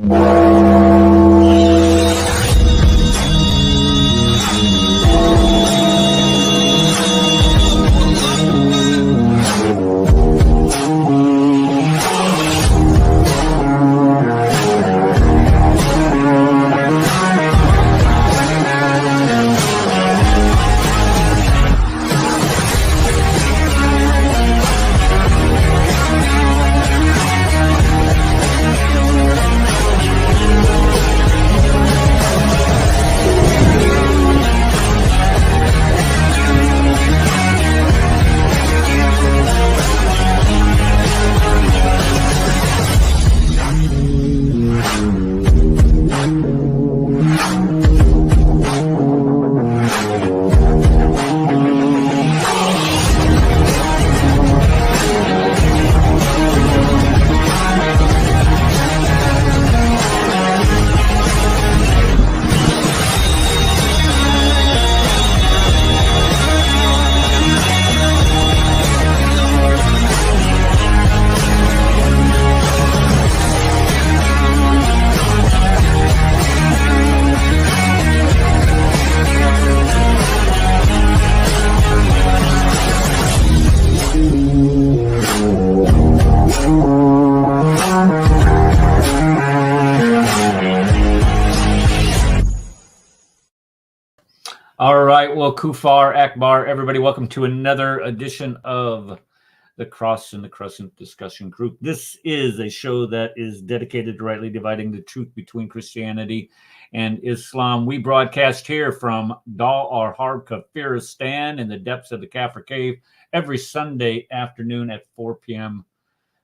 All right, well, Kufar, Akbar, everybody, welcome to another edition of the Cross and the Crescent discussion group. This is a show that is dedicated to rightly dividing the truth between Christianity and Islam. We broadcast here from Dawah, Kafiristan, in the depths of the Kafir Cave every Sunday afternoon at 4 p.m.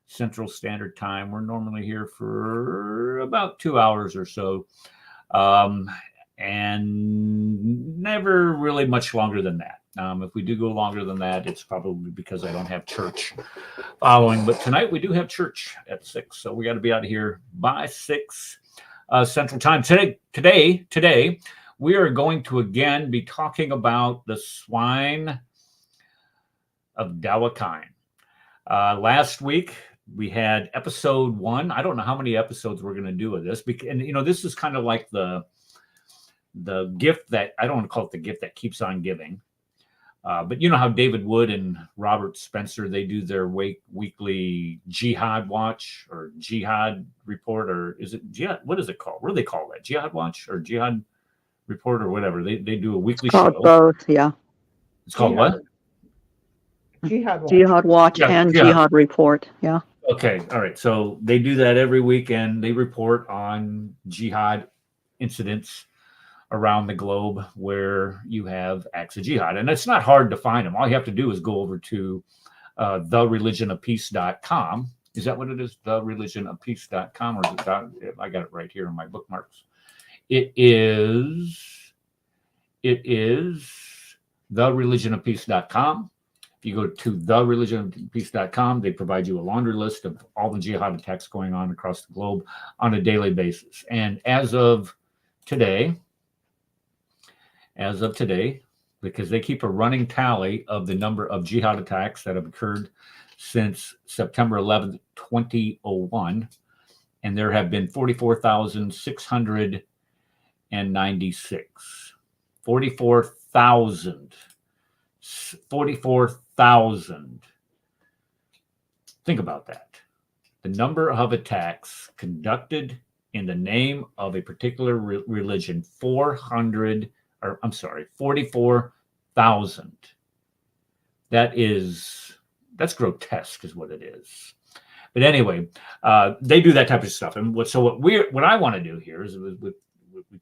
Central Standard Time. We're normally here for about 2 hours or so. And never really much longer than that. If we do go longer than that, it's probably because I don't have church following. But tonight we do have church at 6, so we got to be out of here by 6 Central Time. Today, we are going to again be talking about the swine of Dawah. Last week we had episode 1. I don't know how many episodes we're going to do of this, and this is kind of like the gift that I don't want to call it the gift that keeps on giving. But you know how David Wood and Robert Spencer, they do their weekly jihad watch or jihad report, or is it jihad? What is it called? What do they call that? Jihad watch or jihad report or whatever. They do a weekly show. Both, yeah. It's called jihad. What? Jihad watch. Jihad watch and jihad report, yeah. Okay, all right. So they do that every weekend. They report on jihad incidents around the globe where you have acts of jihad. And it's not hard to find them. All you have to do is go over to thereligionofpeace.com. Is that what it is? Thereligionofpeace.com, or is it I got it right here in my bookmarks. It is thereligionofpeace.com. If you go to thereligionofpeace.com, they provide you a laundry list of all the jihad attacks going on across the globe on a daily basis. And as of today, because they keep a running tally of the number of jihad attacks that have occurred since September 11th, 2001, and there have been 44,696. 44,000. Think about that. The number of attacks conducted in the name of a particular religion, 44,000. That's grotesque, is what it is. But anyway, they do that type of stuff. And what I want to do here is we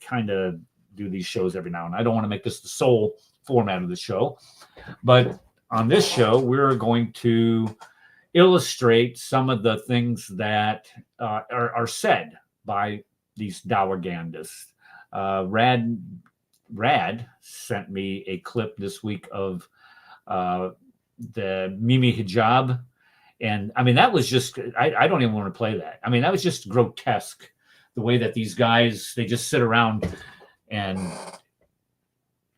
kind of do these shows every now and then. I don't want to make this the sole format of the show, but on this show, we're going to illustrate some of the things that are said by these dawahghandists. Rad sent me a clip this week of the Mimi hijab. And I mean, that was just, I don't even want to play that. I mean, that was just grotesque. The way that these guys, they just sit around and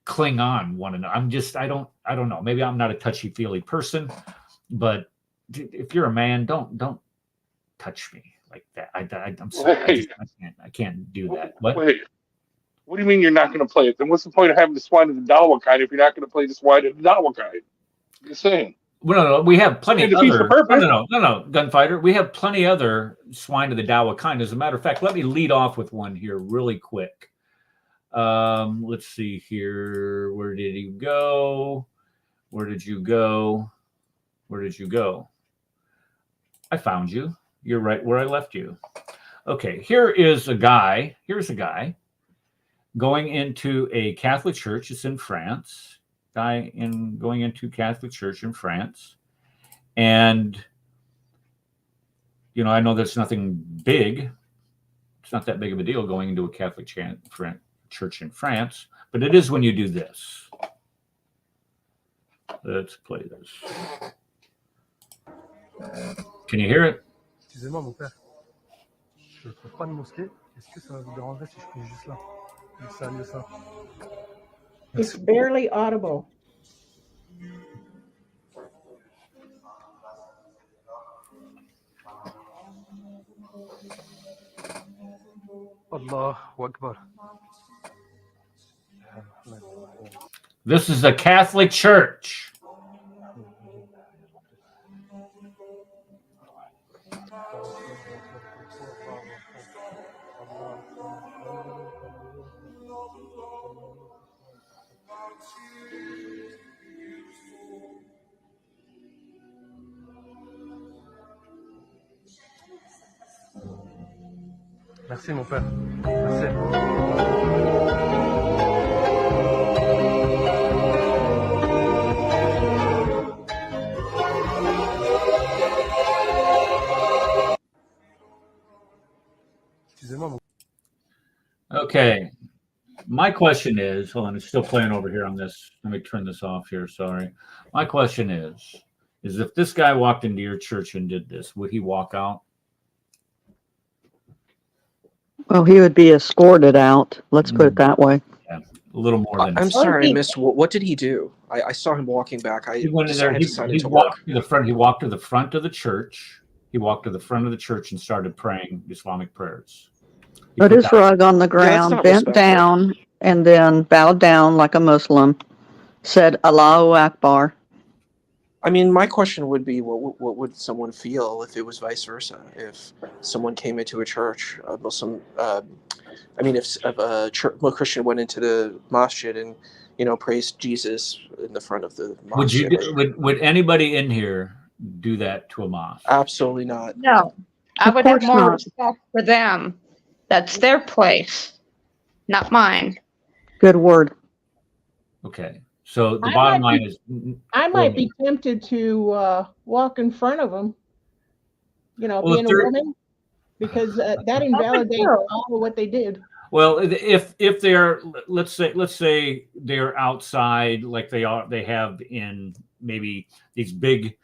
cling on one another. I don't know. Maybe I'm not a touchy-feely person, but if you're a man, don't touch me like that. I'm sorry. I can't do that. What? Wait, what do you mean you're not going to play it? Then what's the point of having the swine of the Dawah kind if you're not going to play the swine of the Dawah kind? I'm just saying. Well, no, we have plenty It defeats the other. purpose. No, gunfighter. We have plenty other swine of the Dawah kind. As a matter of fact, let me lead off with one here really quick. Let's see here. Where did he go? Where did you go? Where did you go? I found you. You're right where I left you. Okay, here is a guy. Here's a guy going into a Catholic church. It's in France. Going into Catholic church in France. And, I know there's nothing big. It's not that big of a deal going into a Catholic church in France, but it is when you do this. Let's play this. Can you hear it? Excusez-moi, mon père. Je ne trouve pas de mosquée. Est-ce que ça vous dérangerait si je prie juste là? Le salle de ça. It's barely audible. Allahu Akbar. This is a Catholic church. Merci, mon père. Merci. Excusez-moi, mon Okay. My question is, hold on, it's still playing over here on this. Let me turn this off here. Sorry. My question is if this guy walked into your church and did this, would he walk out? Well, he would be escorted out. Let's put it that way. Yeah, a little more than. I'm sorry, I missed. What did he do? I saw him walking back. He went in there. He walked to the front. He walked to the front of the church. He walked to the front of the church and started praying Islamic prayers. Put his rug on the ground, bent down, and then bowed down like a Muslim, said Allahu Akbar. I mean, my question would be, what would someone feel if it was vice versa? If someone came into a church, a Muslim, if a Christian went into the masjid and, praised Jesus in the front of the masjid. Would anybody in here do that to a mosque? Absolutely not. No, I Of would have course more not. respect for them. That's their place, not mine. Good word. Okay. So the I bottom might line is, I might be tempted to walk in front of them, being a woman, because that invalidates all of what they did. well, if they're let's say they're outside like they have in maybe these big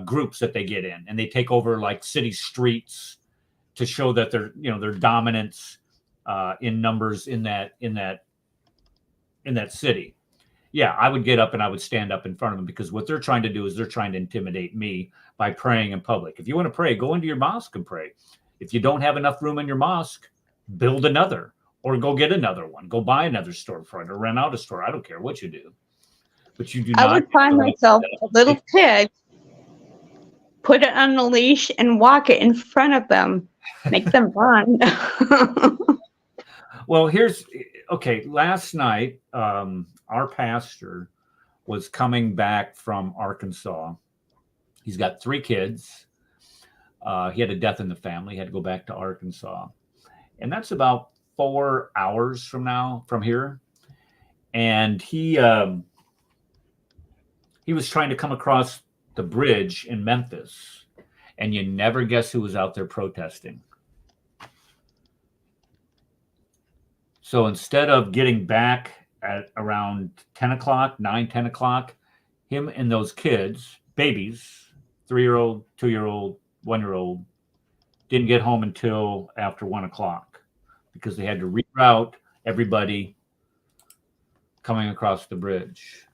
groups that they get in, and they take over like city streets to show that their dominance in numbers in that city. Yeah, I would get up and I would stand up in front of them, because what they're trying to do is they're trying to intimidate me by praying in public. If you want to pray, go into your mosque and pray. If you don't have enough room in your mosque, build another, or go get another one. Go buy another storefront or rent out a store. I don't care what you do. But you do not. I would find myself a little pig, put it on a leash, and walk it in front of them, make them run. Well, last night, our pastor was coming back from Arkansas. He's got 3 kids. He had a death in the family. He had to go back to Arkansas. And that's about 4 hours from here. And he was trying to come across the bridge in Memphis. And you never guess who was out there protesting. So instead of getting back at around 10 o'clock, 10 o'clock, him and those kids, babies, 3-year-old, 2-year-old, 1-year-old, didn't get home until after 1 o'clock, because they had to reroute everybody coming across the bridge.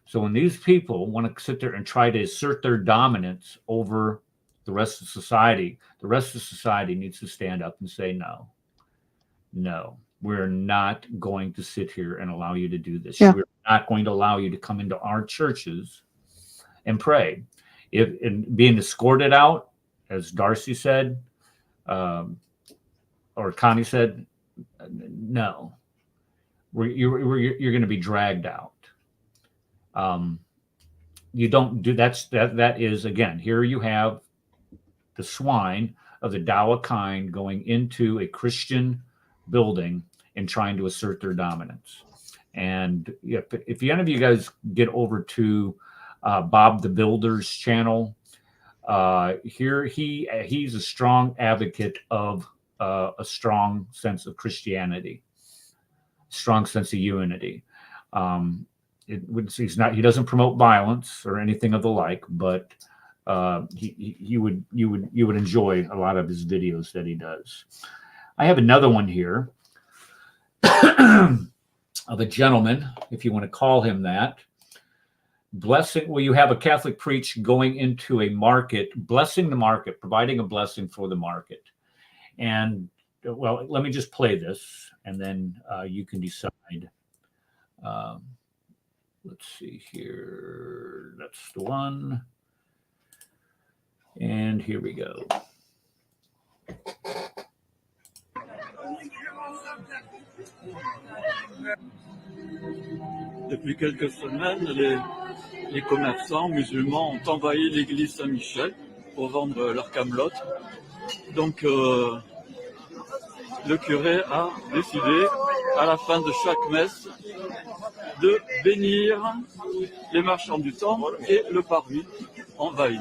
So when these people want to sit there and try to assert their dominance over the rest of society needs to stand up and say, no, we're not going to sit here and allow you to do this. Yeah. We're not going to allow you to come into our churches and pray. If and being escorted out, as Darcy said, or Connie said, no, you're going to be dragged out. You don't do that is, again, here you have the swine of the Dawah kind going into a Christian building and trying to assert their dominance. And if any of you guys get over to Bob the Builder's channel, here he's a strong advocate of a strong sense of Christianity, strong sense of unity. He doesn't promote violence or anything of the like, but you would enjoy a lot of his videos that he does. I have another one here of a gentleman, if you want to call him that, blessing. Well, you have a Catholic priest going into a market, blessing the market, providing a blessing for the market. And well, let me just play this, and then you can decide. Let's see here. That's the one. And here we go. Depuis quelques semaines, les commerçants musulmans ont envahi l'église Saint-Michel pour vendre leurs camelotes. Donc, le curé a décidé, à la fin de chaque messe, de bénir les marchands du temple et le parvis envahi.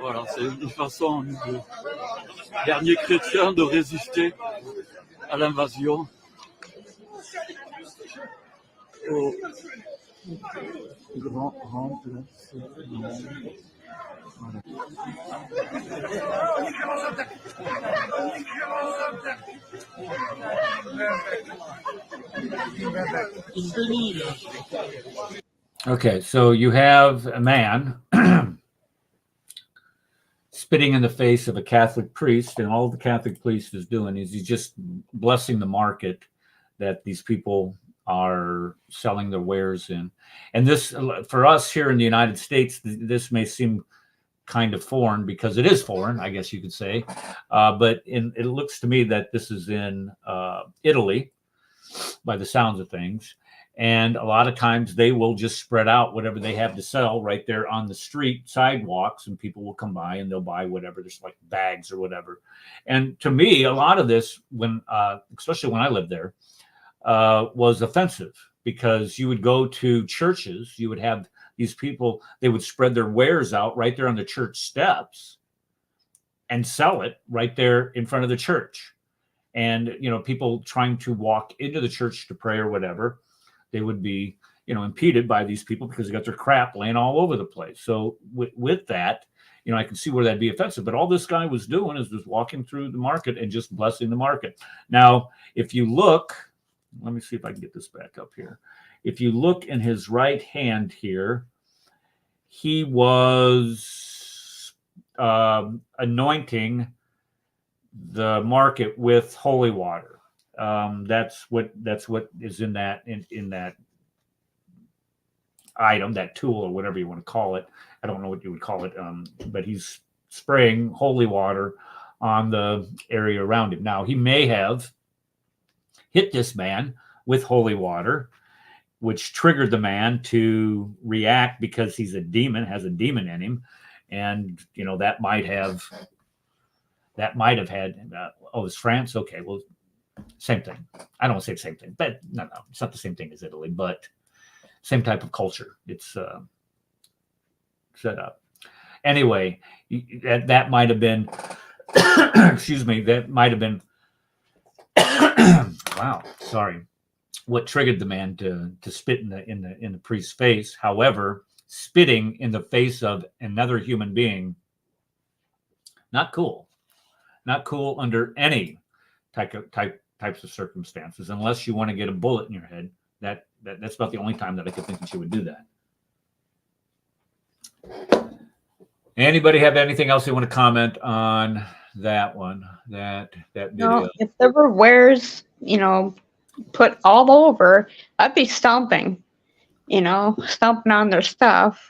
Voilà, c'est une façon de dernier chrétien de résister à l'invasion. Au grand remplacement. Voilà. Okay, so you have a man spitting in the face of a Catholic priest, and all the Catholic priest is doing is he's just blessing the market that these people are selling their wares in. And this, for us here in the United States, this may seem kind of foreign, because it is foreign, I guess you could say. But it looks to me that this is in Italy, by the sounds of things. And a lot of times they will just spread out whatever they have to sell right there on the street sidewalks, and people will come by and they'll buy whatever. There's like bags or whatever. And to me, a lot of this, when especially when I lived there, was offensive, because you would go to churches, you would have these people, they would spread their wares out right there on the church steps and sell it right there in front of the church. And, people trying to walk into the church to pray or whatever, they would be, impeded by these people because they got their crap laying all over the place. So with that, I can see where that'd be offensive. But all this guy was doing is just walking through the market and just blessing the market. Now, if you look, let me see if I can get this back up here. If you look in his right hand here, he was anointing the market with holy water. That's what is in that item, that tool, or whatever you want to call it. I don't know what you would call it, but he's spraying holy water on the area around him. Now, he may have hit this man with holy water, which triggered the man to react because he's a demon, has a demon in him. And, that might have had, it's France. Okay. Well, same thing. I don't want to say the same thing, but no, it's not the same thing as Italy, but same type of culture. It's set up. Anyway, that might have been, excuse me, that might have been, wow, sorry, what triggered the man to spit in the priest's face. However, spitting in the face of another human being, not cool under any types of circumstances, unless you want to get a bullet in your head. That's about the only time that I could think that you would do that. Anybody have anything else they want to comment on that one? That video? No, if there were wares, put all over, I'd be stomping, stomping on their stuff,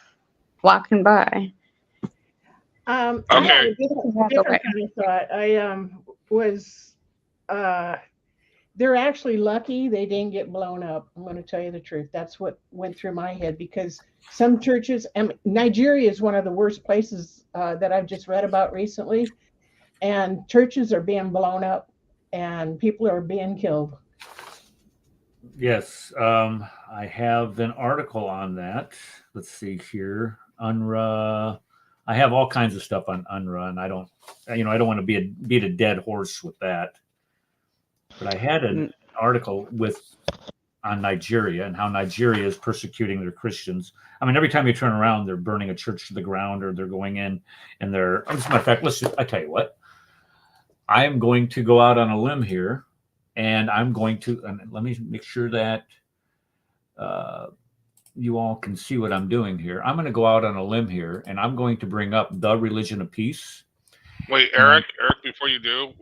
walking by. I Okay. had a different kind of thought. I was they're actually lucky they didn't get blown up. I'm going to tell you the truth. That's what went through my head, because some churches, Nigeria is one of the worst places that I've just read about recently, and churches are being blown up and people are being killed. Yes, I have an article on that. Let's see here. UNRWA. I have all kinds of stuff on UNRWA, and I don't want to beat a dead horse with that. But I had an article on Nigeria and how Nigeria is persecuting their Christians. I mean, every time you turn around, they're burning a church to the ground, or they're going in and they're. As a matter of fact, I tell you what. I am going to go out on a limb here, and I'm going to. And let me make sure that you all can see what I'm doing here. I'm going to go out on a limb here, and I'm going to bring up The Religion of Peace. Wait, Eric, before you do,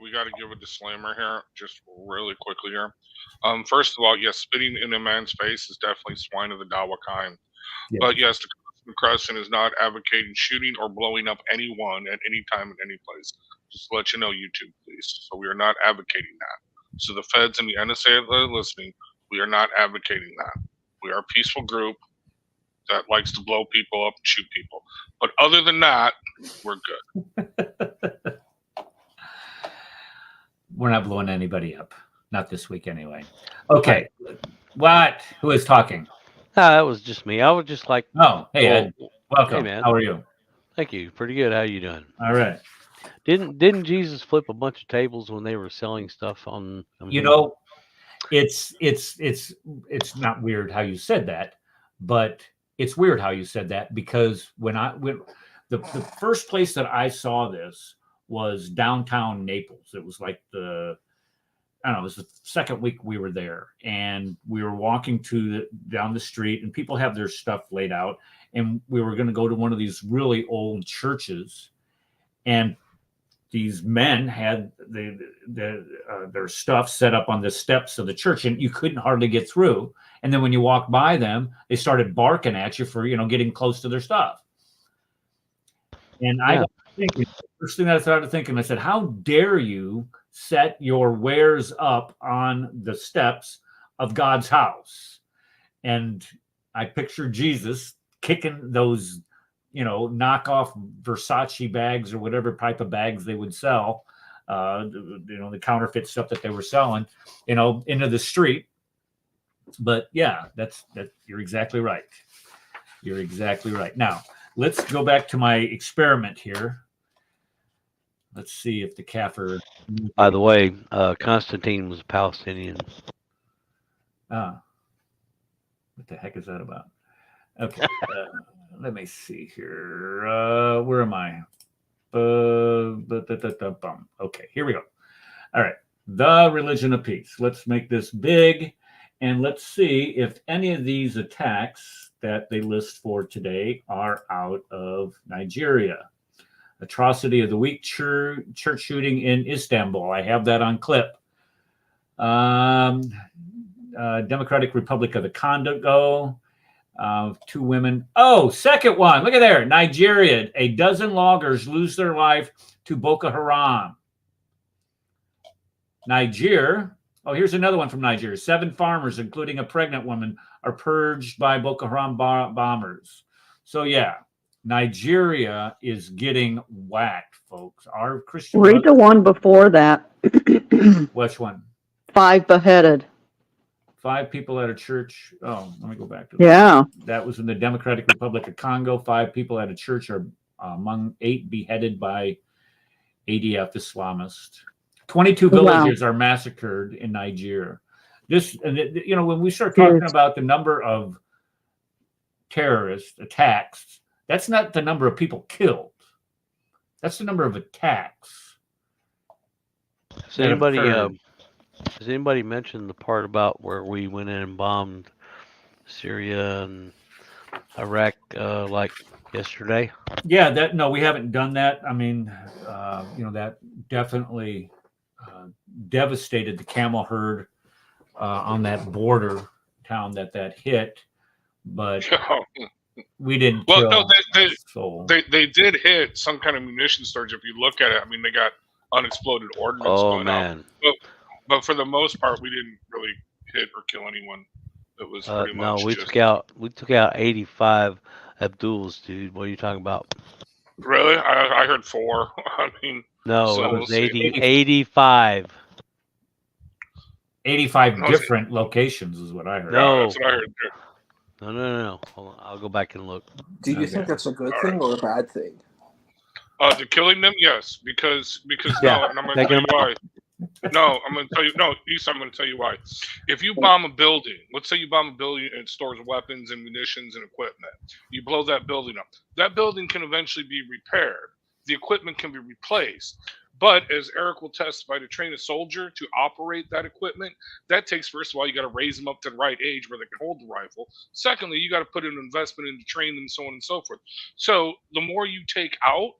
we got to give a disclaimer here, just really quickly here. First of all, yes, spitting in a man's face is definitely swine of the Dawah kind. Yeah. But yes, the Crescent is not advocating shooting or blowing up anyone at any time in any place. Just to let you know, YouTube, please. So we are not advocating that. So the feds and the NSA that are listening, we are not advocating that. We are a peaceful group that likes to blow people up and shoot people. But other than that, we're good. We're not blowing anybody up. Not this week anyway. Okay. What? Who is talking? That was just me. I would just like. Oh, hey, Ed. Welcome. Hey, man. How are you? Thank you. Pretty good. How you doing? All right. Didn't Jesus flip a bunch of tables when they were selling stuff on? It's not weird how you said that, but it's weird how you said that, because when the first place that I saw this was downtown Naples. It was like it was the second week we were there, and we were walking down the street, and people have their stuff laid out, and we were going to go to one of these really old churches, and these men had their stuff set up on the steps of the church, and you couldn't hardly get through. And then when you walk by them, they started barking at you for getting close to their stuff. And I got thinking, first thing that I started thinking, I said, how dare you set your wares up on the steps of God's house? And I pictured Jesus kicking those knockoff Versace bags or whatever type of bags they would sell, the counterfeit stuff that they were selling, into the street. But yeah, that you're exactly right. You're exactly right. Now, let's go back to my experiment here. Let's see if the Kaffir. By the way, Constantine was a Palestinian. What the heck is that about? Okay. Let me see here. Where am I? Okay, here we go. All right. The Religion of Peace. Let's make this big, and let's see if any of these attacks that they list for today are out of Nigeria. Atrocity of the Week church shooting in Istanbul. I have that on clip. Democratic Republic of the Congo. 2 women. Oh, second one. Look at there. Nigeria. A dozen loggers lose their life to Boko Haram. Niger. Oh, here's another one from Nigeria. 7 farmers, including a pregnant woman, are purged by Boko Haram bombers. So, yeah, Nigeria is getting whacked, folks. Our Christian. Read the one before that. Which one? 5 beheaded. 5 people at a church. Oh, let me go back to that. Yeah. That was in the Democratic Republic of Congo. 5 people at a church are among 8 beheaded by ADF Islamists. 22 villages are massacred in Nigeria. When we start talking about the number of terrorist attacks, that's not the number of people killed. That's the number of attacks. Has anybody mentioned the part about where we went in and bombed Syria and Iraq like yesterday. Yeah, we haven't done that. I mean, that definitely devastated the camel herd on that border town that hit, but we didn't kill. Well, no, soul. they did hit some kind of munition storage. If you look at it, I mean, they got unexploded ordnance going out. But for the most part, we didn't really hit or kill anyone. It was pretty much no, we took out 85 Abduls, dude. What are you talking about? Really? I heard 4. I mean, no, so it was we'll 85. 85 different locations is what I heard. No, that's what I heard too. No. Hold on. I'll go back and look. Do you think that's a good thing or a bad thing? The killing them, yes, because no, and I'm going to tell you why. No, I'm going to tell you. No, Issa, I'm going to tell you why. If you bomb a building, let's say you bomb a building and it stores weapons and munitions and equipment, you blow that building up. That building can eventually be repaired. The equipment can be replaced. But as Eric will testify, to train a soldier to operate that equipment, that takes, first of all, you got to raise them up to the right age where they can hold the rifle. Secondly, you got to put an investment in to train them, so on and so forth. So the more you take out,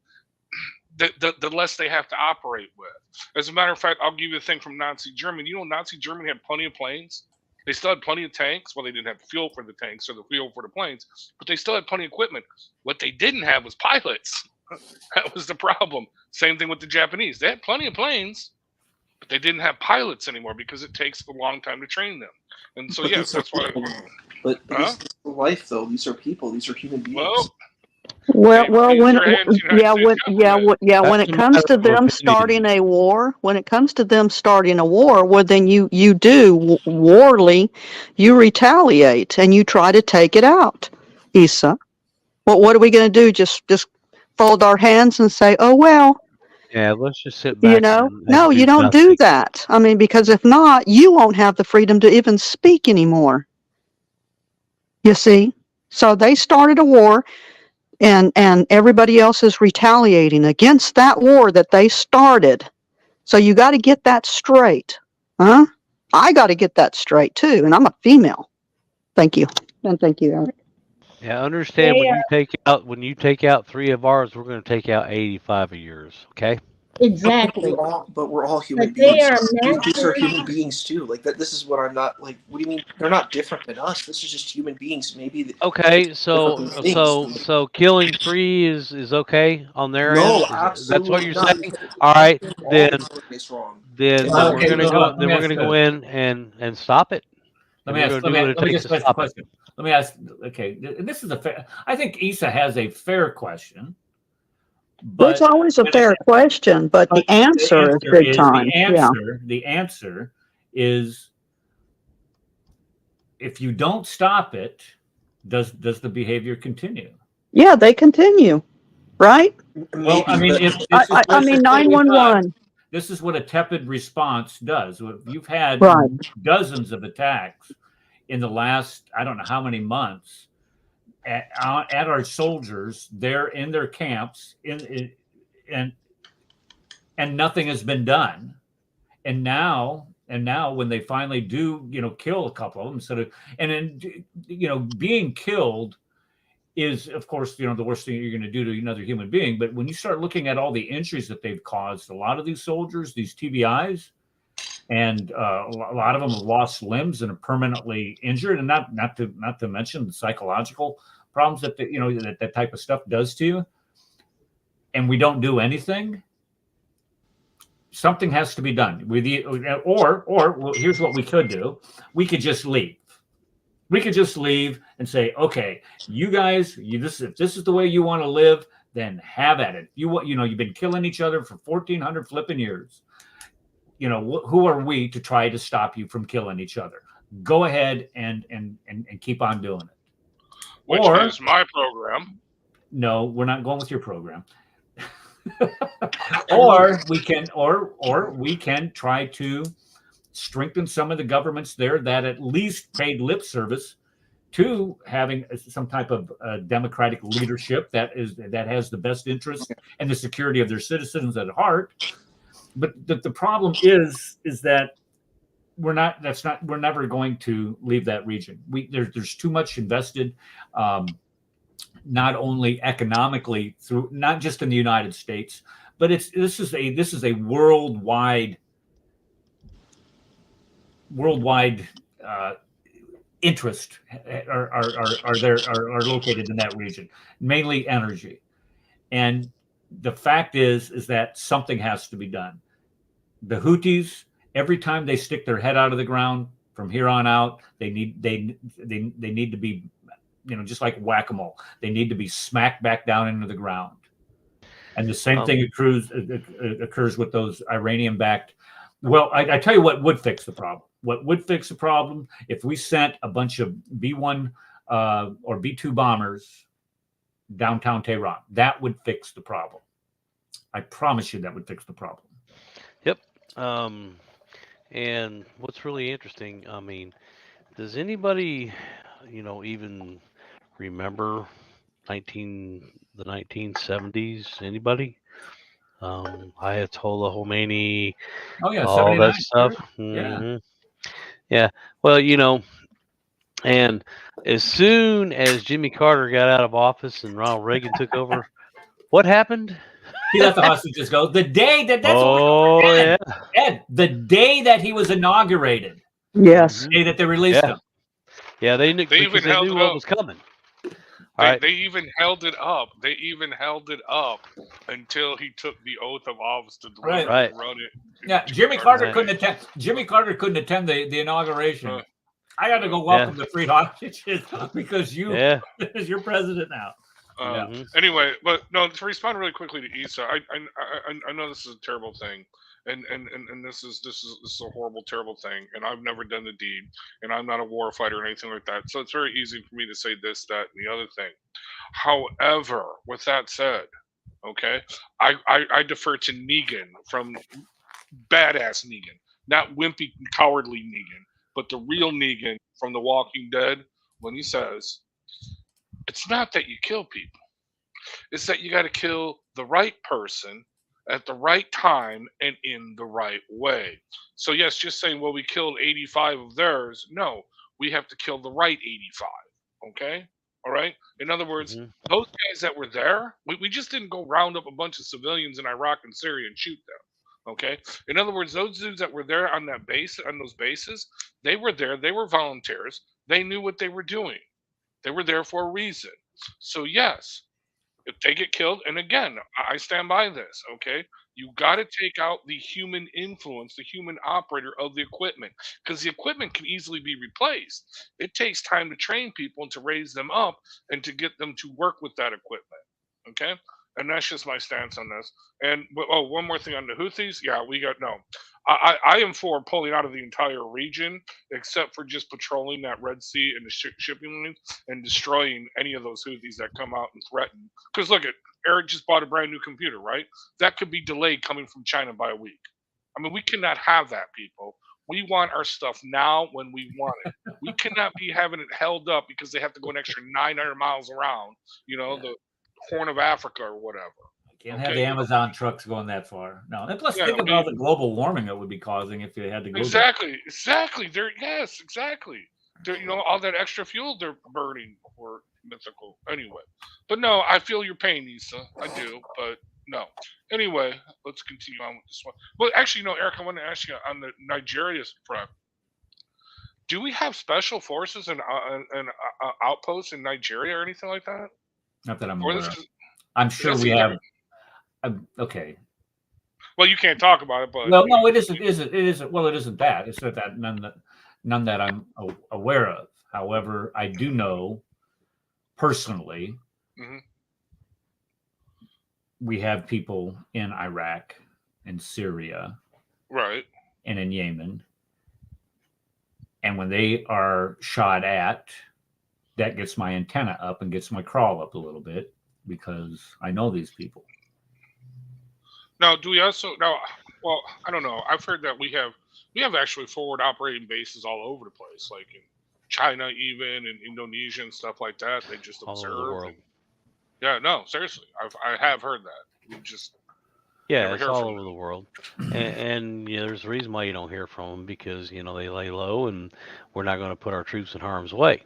the less they have to operate with. As a matter of fact, I'll give you a thing from Nazi Germany. You know, Nazi Germany had plenty of planes. They still had plenty of tanks. Well, they didn't have fuel for the tanks or the fuel for the planes, but they still had plenty of equipment. What they didn't have was pilots. That was the problem. Same thing with the Japanese. They had plenty of planes, but they didn't have pilots anymore because it takes a long time to train them. And so, yes, that's why. But this is life, though. These are people. These are human beings. When it comes to them starting a war, well, then you do warly, you retaliate and you try to take it out. Issa, what are we going to do? Just fold our hands and say, oh well. Yeah, let's just sit back. No, you don't do that. I mean, because if not, you won't have the freedom to even speak anymore. You see, so they started a war. And everybody else is retaliating against that war that they started. So you got to get that straight. Huh? I got to get that straight too. And I'm a female. Thank you. And thank you, Eric. Yeah, understand when you take out 3 of ours, we're going to take out 85 of yours. Okay. Exactly. But we're all human beings. These are human beings too. Like that. This is what I'm not like. What do you mean? They're not different than us. This is just human beings. Maybe. Okay. So killing 3 is okay on their end. That's what you're saying. All right. Then we're gonna go. Then we're gonna go in and stop it. Let me ask a question. Let me ask. Okay, this is a fair. I think Issa has a fair question. But it's always a fair question, but the answer is big time. The answer is, if you don't stop it, does the behavior continue? Yeah, they continue, right? Well, I mean, 911. This is what a tepid response does. You've had dozens of attacks in the last, I don't know how many months, at our soldiers. They're in their camps, and nothing has been done. And now when they finally do, kill a couple of them, being killed is, of course, the worst thing you're going to do to another human being. But when you start looking at all the injuries that they've caused, a lot of these soldiers, these TBIs, and a lot of them have lost limbs and are permanently injured, and not to mention the psychological problems that that type of stuff does to you, and we don't do anything. Something has to be done. Or here's what we could do: we could just leave. We could just leave and say, okay, you guys, if this is the way you want to live, then have at it. You've been killing each other for 1,400 flipping years. Who are we to try to stop you from killing each other? Go ahead and keep on doing it. Which is my program. No, we're not going with your program. or we can try to strengthen some of the governments there that at least paid lip service to having some type of democratic leadership that has the best interest and the security of their citizens at heart. But the problem is that we're never going to leave that region. There's too much invested not only economically through, not just in the United States, but this is a worldwide interest are located in that region, mainly energy. And the fact is that something has to be done. The Houthis, every time they stick their head out of the ground from here on out, they need to be, just like whack-a-mole. They need to be smacked back down into the ground. And the same thing occurs with those Iranian-backed. Well, I tell you what would fix the problem. What would fix the problem if we sent a bunch of B-1 or B-2 bombers downtown Tehran. That would fix the problem. I promise you that would fix the problem. Yep. And what's really interesting, I mean, does anybody, even remember the 1970s? Anybody? Ayatollah Khomeini, Oh yeah, all that 79, stuff. sure. Mm-hmm. Yeah. Well, and as soon as Jimmy Carter got out of office and Ronald Reagan took over, what happened? He let the hostages go. The day that's Ed, the day that he was inaugurated. Yes. The day that they released him. Yeah, they knew what was coming. They even held it up. They even held it up until he took the oath of office to deliver and run it. Yeah, Jimmy Carter couldn't attend. Jimmy Carter couldn't attend the inauguration. I got to go welcome the free hostages because you're president now. Anyway, but no, to respond really quickly to Issa, I know this is a terrible thing, and this is a horrible, terrible thing, and I've never done the deed, and I'm not a war fighter or anything like that, so it's very easy for me to say this, that, and the other thing. However, with that said, okay, I defer to Negan from badass Negan, not wimpy, cowardly Negan, but the real Negan from The Walking Dead, when he says, it's not that you kill people. It's that you got to kill the right person at the right time and in the right way. So yes, just saying, well, we killed 85 of theirs. No, we have to kill the right 85. Okay? All right? In other words, those guys that were there, we just didn't go round up a bunch of civilians in Iraq and Syria and shoot them. Okay? In other words, those dudes that were there on that base, on those bases, they were there. They were volunteers. They knew what they were doing. They were there for a reason. So yes, if they get killed, and again, I stand by this, okay? You got to take out the human influence, the human operator of the equipment, because the equipment can easily be replaced. It takes time to train people and to raise them up and to get them to work with that equipment, okay? And that's just my stance on this. And one more thing on the Houthis. Yeah, I am for pulling out of the entire region, except for just patrolling that Red Sea and the shipping lanes and destroying any of those Houthis that come out and threaten. Because look, Eric just bought a brand new computer, right? That could be delayed coming from China by a week. I mean, we cannot have that, people. We want our stuff now when we want it. We cannot be having it held up because they have to go an extra 900 miles around, the Horn of Africa or whatever. Can't have the Amazon trucks going that far. No, and plus think about all the global warming that would be causing if you had to go. Exactly. Exactly. All that extra fuel they're burning for mythical. Anyway, but no, I feel your pain, Issa. I do, but no. Anyway, let's continue on with this one. Well, actually, Eric, I want to ask you on the Nigeria front. Do we have special forces and outposts in Nigeria or anything like that? Not that I'm aware of. I'm sure we have. Okay. Well, you can't talk about it, but well, no, it isn't. Well, it isn't that. It's not that none that I'm aware of. However, I do know personally, we have people in Iraq and Syria, right, and in Yemen, and when they are shot at, that gets my antenna up and gets my crawl up a little bit because I know these people. Now, do we also well, I don't know. I've heard that we have actually forward operating bases all over the place, like in China, even in Indonesia and stuff like that. They just observe. Yeah, no, seriously, I have heard that. We just it's all over the world, and there's a reason why you don't hear from them because they lay low, and we're not going to put our troops in harm's way.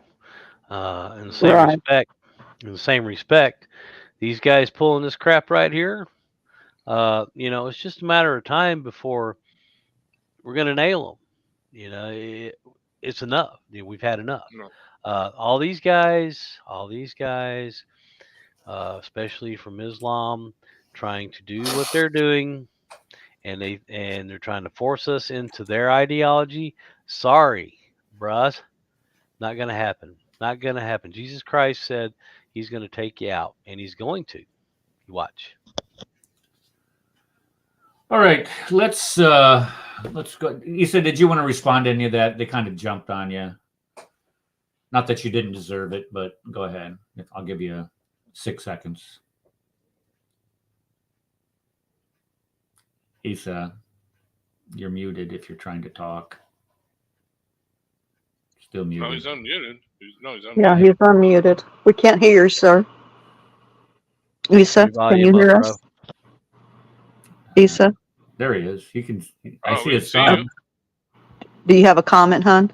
In the same respect, In the same respect, these guys pulling this crap right here, it's just a matter of time before we're going to nail them. It's enough. We've had enough. No. All these guys, especially from Islam, trying to do what they're doing, and they're trying to force us into their ideology. Sorry, bruh, not going to happen. Not going to happen. Jesus Christ said he's going to take you out, and he's going to. Watch. All right, let's go. Issa, did you want to respond to any of that? They kind of jumped on you. Not that you didn't deserve it, but go ahead. I'll give you 6 seconds. Issa, you're muted if you're trying to talk. Still muted. No, he's unmuted. He's unmuted. Yeah, he's unmuted. We can't hear you, sir. Issa, can you hear us? Issa? There he is. He can. I see we his see son. him. Do you have a comment, hon?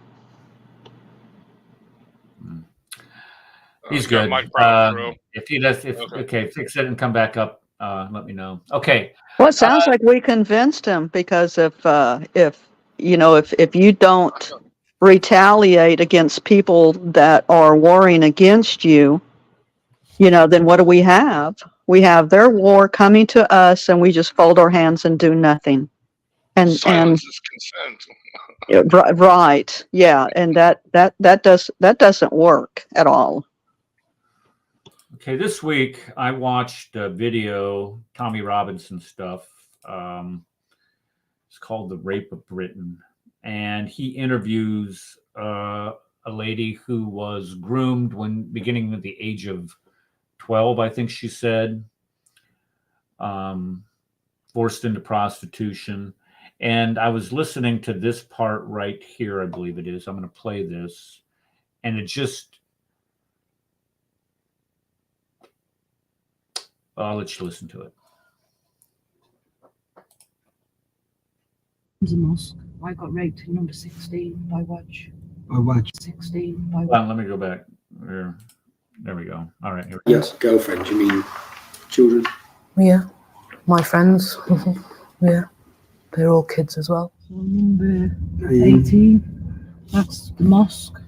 He's got good. mic problem, bro. If he does, okay, fix it and come back up. Let me know. Okay. Well, it sounds like we convinced him, because if you don't retaliate against people that are warring against you, then what do we have? We have their war coming to us, and we just fold our hands and do nothing. Silence is consent. Right, yeah, and that doesn't work at all. Okay, this week I watched a video, Tommy Robinson stuff. It's called The Rape of Britain. And he interviews a lady who was groomed beginning at the age of 12, I think she said, forced into prostitution. And I was listening to this part right here, I believe it is. I'm going to play this. And it just... I'll let you listen to it. The mosque. I got raped in number 16 by Wedge. By Wedge. 16 by Hold on, let me go back. There we go. All right. Here we Yes, girlfriend. You mean children? Yeah, my friends. Yeah, they're all kids as well. So number 18, that's the mosque.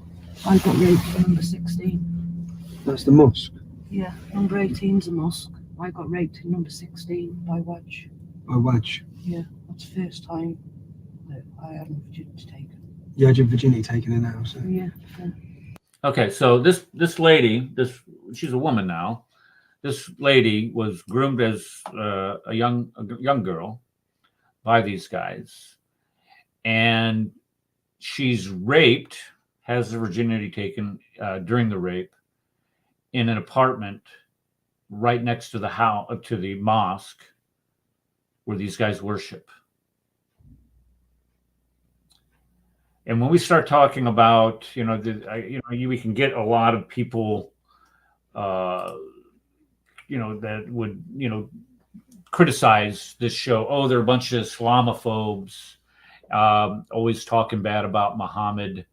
I got raped in number 16. That's the mosque. Yeah, number 18's a mosque. I got raped in number 16 by Wedge. By Wedge. Yeah, that's the first time that I had my virginity taken. You had your virginity taken in the house. Yeah. Okay, so this lady, she's a woman now. This lady was groomed as a young girl by these guys, and she's raped, has her virginity taken during the rape in an apartment right next to the house, to the mosque where these guys worship. And when we start talking about, we can get a lot of people, that would, criticize this show. Oh, they're a bunch of Islamophobes, always talking bad about Muhammad,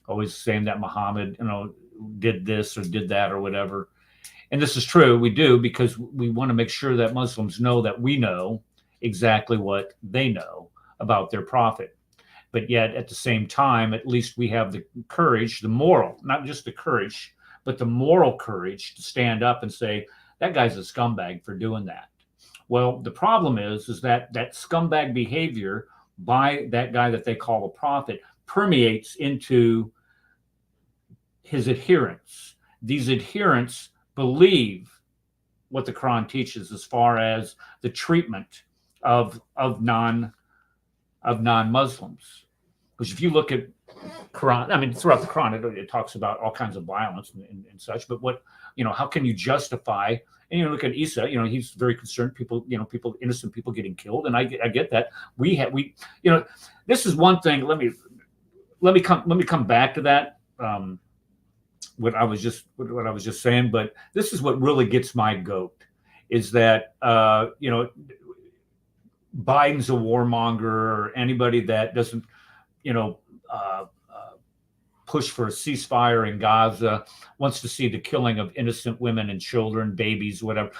always saying that Muhammad, did this or did that or whatever. And this is true. We do, because we want to make sure that Muslims know that we know exactly what they know about their prophet. But yet at the same time, at least we have the courage, the moral, not just the courage, but the moral courage to stand up and say, that guy's a scumbag for doing that. Well, the problem is that scumbag behavior by that guy that they call a prophet permeates into his adherents. These adherents believe what the Quran teaches as far as the treatment of non-Muslims. Because if you look at Quran, throughout the Quran, it talks about all kinds of violence and such. But how can you justify? And look at Isa. He's very concerned. Innocent people getting killed, and I get that. This is one thing. Let me come back to that. What I was just saying, but this is what really gets my goat is that Biden's a warmonger, or anybody that doesn't push for a ceasefire in Gaza, wants to see the killing of innocent women and children, babies, whatever.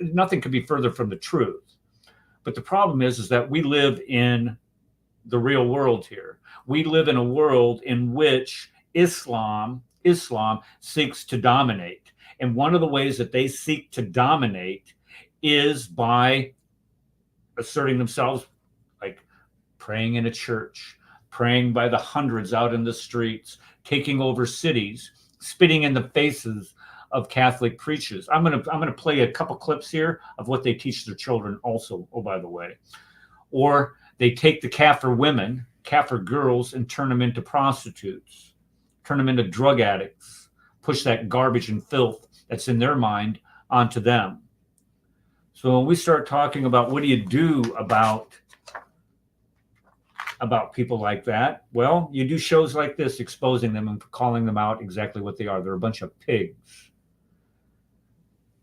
Nothing could be further from the truth. But the problem is that we live in the real world here. We live in a world in which Islam seeks to dominate. And one of the ways that they seek to dominate is by asserting themselves, like praying in a church, praying by the hundreds out in the streets, taking over cities, spitting in the faces of Catholic preachers. I'm gonna play a couple clips here of what they teach their children also, oh, by the way. Or they take the Kaffir women, Kaffir girls, and turn them into prostitutes, turn them into drug addicts, push that garbage and filth that's in their mind onto them. So when we start talking about what do you do about people like that, well, you do shows like this exposing them and calling them out exactly what they are. They're a bunch of pigs.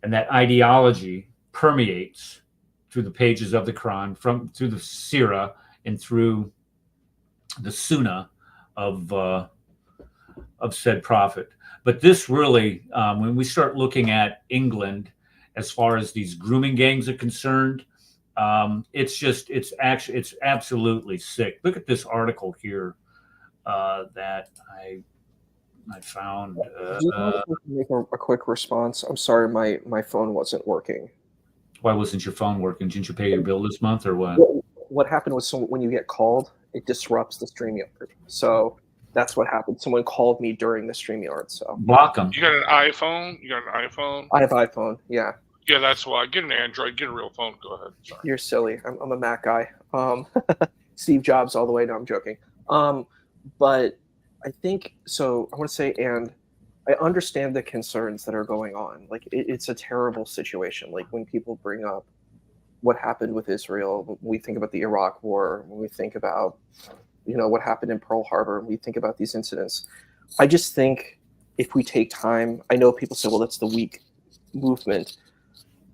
And that ideology permeates through the pages of the Quran, through the Sirah, and through the Sunnah of said prophet. But this really, when we start looking at England, as far as these grooming gangs are concerned, it's absolutely sick. Look at this article here that I found. Do you want to make a quick response? I'm sorry, my phone wasn't working. Why wasn't your phone working? Didn't you pay your bill this month or what? What happened was when you get called, it disrupts the StreamYard. So that's what happened. Someone called me during the StreamYard. So block them. You got an iPhone? You got an iPhone? I have iPhone. Yeah. Yeah, that's why. Get an Android. Get a real phone. Go ahead. Sorry. You're silly. I'm a Mac guy. Steve Jobs all the way. No, I'm joking. But I think so. I want to say, and I understand the concerns that are going on. Like it's a terrible situation. Like when people bring up what happened with Israel, when we think about the Iraq War, when we think about what happened in Pearl Harbor, when we think about these incidents, I just think if we take time, I know people say, well, that's the weak movement.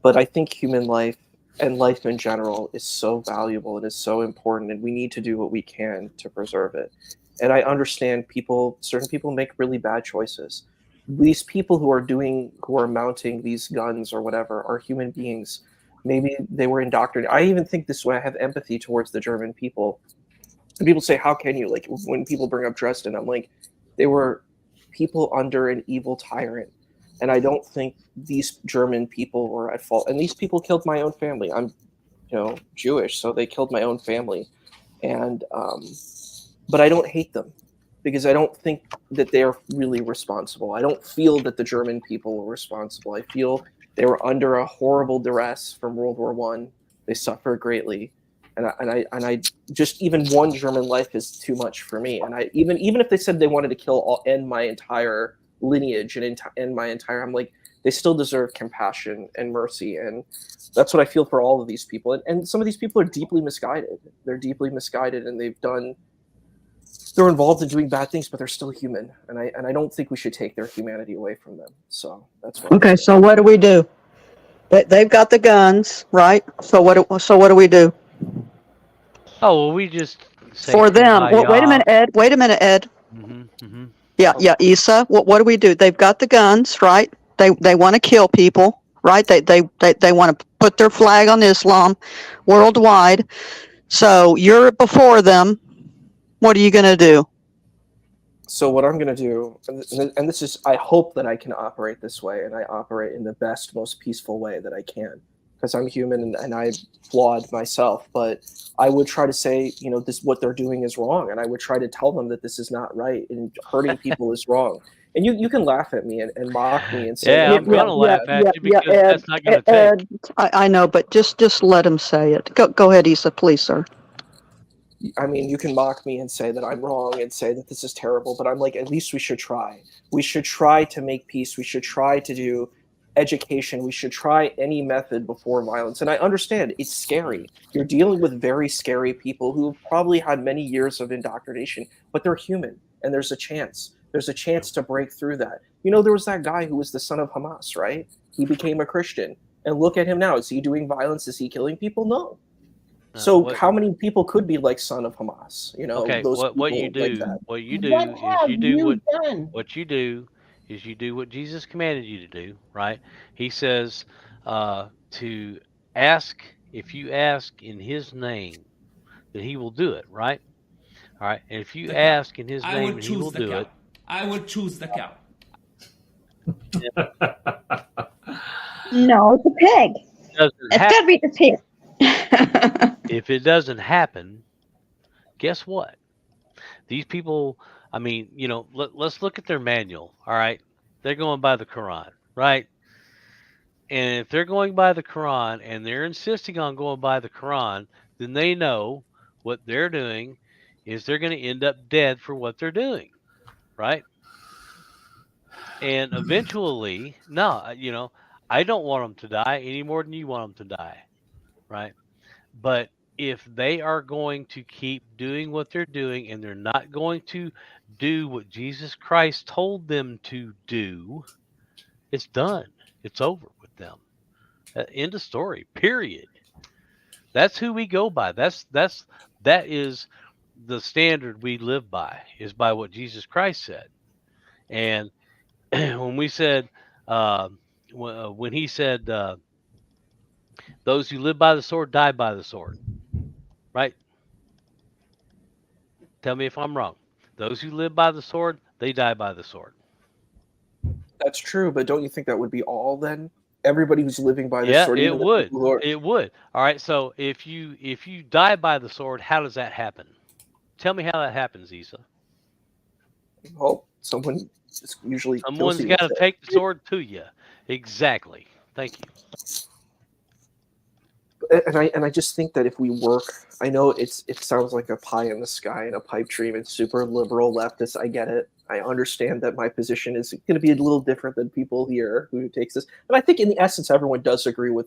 But I think human life and life in general is so valuable and is so important, and we need to do what we can to preserve it. And I understand certain people make really bad choices. These people who are mounting these guns or whatever are human beings. Maybe they were indoctrinated. I even think this way. I have empathy towards the German people. And people say, how can you? Like when people bring up Dresden, I'm like, they were people under an evil tyrant. And I don't think these German people were at fault. And these people killed my own family. I'm, Jewish, so they killed my own family. And, but I don't hate them because I don't think that they're really responsible. I don't feel that the German people were responsible. I feel they were under a horrible duress from World War I. They suffered greatly. And I just, even one German life is too much for me. And I even if they said they wanted to end my entire lineage and end my entire, I'm like, they still deserve compassion and mercy. And that's what I feel for all of these people. And some of these people are deeply misguided. They're deeply misguided, and they're involved in doing bad things, but they're still human. And I don't think we should take their humanity away from them. So that's what. Okay, so what do we do? They've got the guns, right? So what do we do? Oh, well, we just say for them. Wait a minute, Ed. Mm-hmm. Yeah, Issa. What do we do? They've got the guns, right? They want to kill people, right? They want to put their flag on Islam worldwide. So you're before them. What are you going to do? So what I'm going to do, and this is, I hope that I can operate this way, and I operate in the best, most peaceful way that I can, because I'm human and I'm flawed myself. But I would try to say, this, what they're doing is wrong, and I would try to tell them that this is not right, and hurting people is wrong. And you can laugh at me and mock me and say, yeah, I'm going to laugh at you because that's not going to take. I know, but just let him say it. Go ahead, Issa, please, sir. I mean, you can mock me and say that I'm wrong and say that this is terrible, but I'm like, at least we should try. We should try to make peace. We should try to do education. We should try any method before violence. And I understand it's scary. You're dealing with very scary people who have probably had many years of indoctrination, but they're human, and there's a chance. There's a chance to break through that. There was that guy who was the son of Hamas, right? He became a Christian. And look at him now. Is he doing violence? Is he killing people? No. So how many people could be like son of Hamas? You know, okay. those What you do? like that. What you do What is have you do you done? what you do is you do what Jesus commanded you to do. Right? He says to ask. If you ask in His name, then He will do it. Right? All right. And if you ask in His name, and He will do it. I would choose the cow. No, it's a pig. It's got to be the pig. If it doesn't happen, guess what? These people, I mean, you know, let's look at their manual. All right. They're going by the Quran, right? And if they're going by the Quran and they're insisting on going by the Quran, then they know what they're doing is they're going to end up dead for what they're doing, right? And eventually, no, you know, I don't want them to die any more than you want them to die, right? But if they are going to keep doing what they're doing and they're not going to do what Jesus Christ told them to do, it's done. It's over with them. End of story. Period. That's who we go by. That is the standard we live by, is by what Jesus Christ said. And when we said, when He said, those who live by the sword die by the sword, right? Tell me if I'm wrong. Those who live by the sword, they die by the sword. That's true, but don't you think that would be all then? Everybody who's living by the sword. Yeah, it would. It would. All right. So if you die by the sword, how does that happen? Tell me how that happens, Isa. Well, someone's got to take the sword to you. Exactly. Thank you. And I just think that if we work, I know it sounds like a pie in the sky and a pipe dream and super liberal leftist. I get it. I understand that my position is going to be a little different than people here who takes this. And I think in the essence, everyone does agree with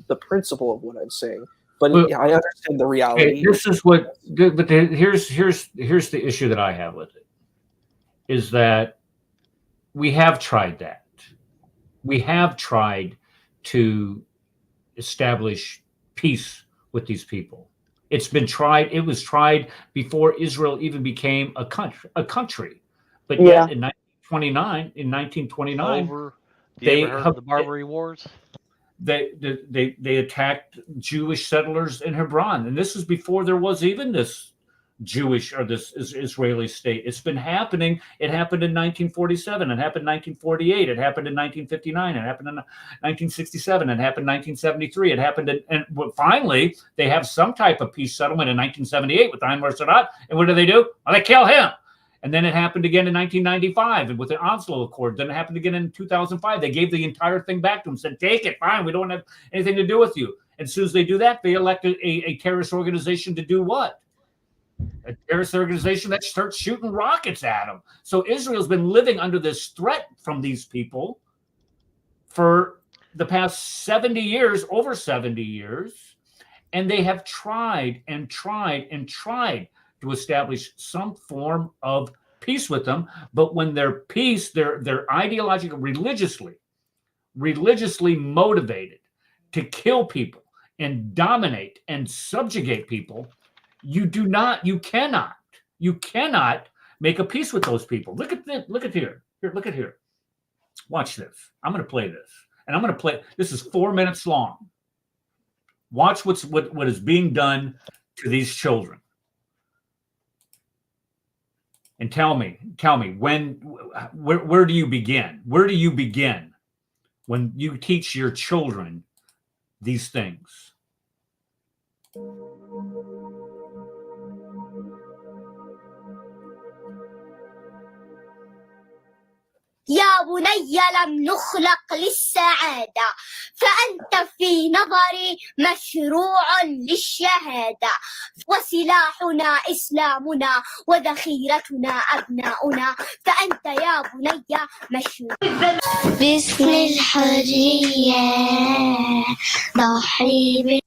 the principle of what I'm saying. But yeah, I understand the reality. Okay, this is what. But here's the issue that I have with it, is that we have tried that. We have tried to establish peace with these people. It's been tried. It was tried before Israel even became a country. But yet in 1929, Over. You ever heard of the Barbary Wars? They attacked Jewish settlers in Hebron, and this is before there was even this Jewish or this Israeli state. It's been happening. It happened in 1947. It happened in 1948. It happened in 1959. It happened in 1967. It happened in 1973. It happened and finally they have some type of peace settlement in 1978 with Anwar Sadat. And what do? Well, they kill him. And then it happened again in 1995 and with the Oslo Accord. Then it happened again in 2005. They gave the entire thing back to them, said, take it, fine. We don't have anything to do with you. And as soon as they do that, they elect a terrorist organization to do what? A terrorist organization that starts shooting rockets at them. So Israel's been living under this threat from these people for the past 70 years, over 70 years. And they have tried and tried and tried to establish some form of peace with them. But when their peace, they're ideologically, religiously motivated to kill people and dominate and subjugate people, you cannot make a peace with those people. Look at here. Look at here. Watch this. I'm going to play this. And I'm going to play, this is 4 minutes long. Watch what is being done to these children. And tell me, where do you begin? Where do you begin when you teach your children these things? يا بني لم نخلق للسعادة فأنت في نظري مشروع للشهادة وسلاحنا إسلامنا وذخيرتنا أبناؤنا فأنت يا بني مشروع باسم الحرية ضحي بيد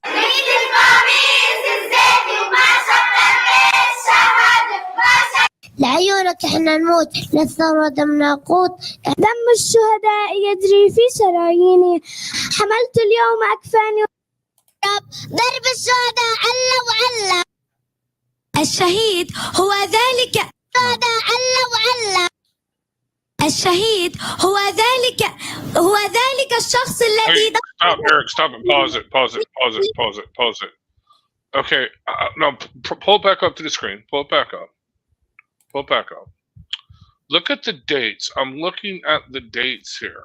القميص الزيت وما شطر الشهادة لعيونك احنا نموت للثروة دمنا قوت دم الشهداء يجري في شراييني حملت اليوم أكفاني ضرب الشهداء علّى وعلّى الشهيد هو ذلك الشهداء علّى وعلّى الشهيد هو ذلك الشخص الذي Stop, Eric, stop it. Pause it. Okay, no, pull it back up to the screen. Pull it back up. Look at the dates. I'm looking at the dates here.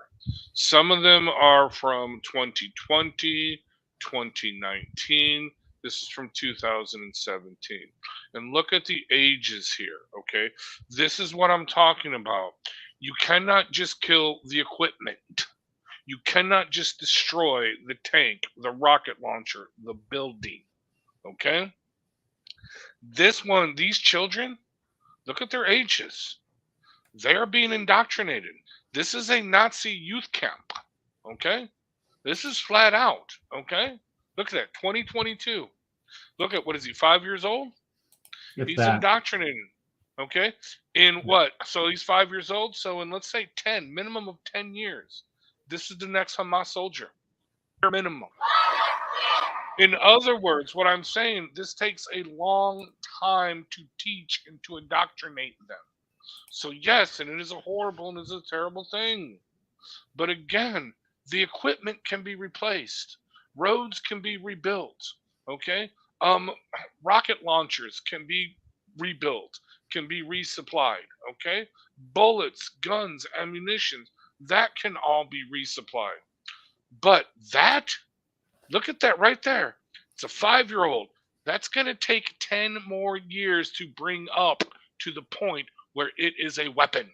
Some of them are from 2020, 2019. This is from 2017. And look at the ages here, okay? This is what I'm talking about. You cannot just kill the equipment. You cannot just destroy the tank, the rocket launcher, the building, okay? These children, look at their ages. They are being indoctrinated. This is a Nazi youth camp, okay? This is flat out, okay? Look at that, 2022. Look at, what is he, 5 years old? He's indoctrinated, okay? In what? So he's 5 years old. So in, let's say, 10, minimum of 10 years, this is the next Hamas soldier, minimum. In other words, what I'm saying, this takes a long time to teach and to indoctrinate them. So yes, and it is a horrible and it is a terrible thing. But again, the equipment can be replaced. Roads can be rebuilt, okay? Rocket launchers can be rebuilt, can be resupplied, okay? Bullets, guns, ammunition, that can all be resupplied. But that, look at that right there. It's a 5-year-old. That's going to take 10 more years to bring up to the point where it is a weapon.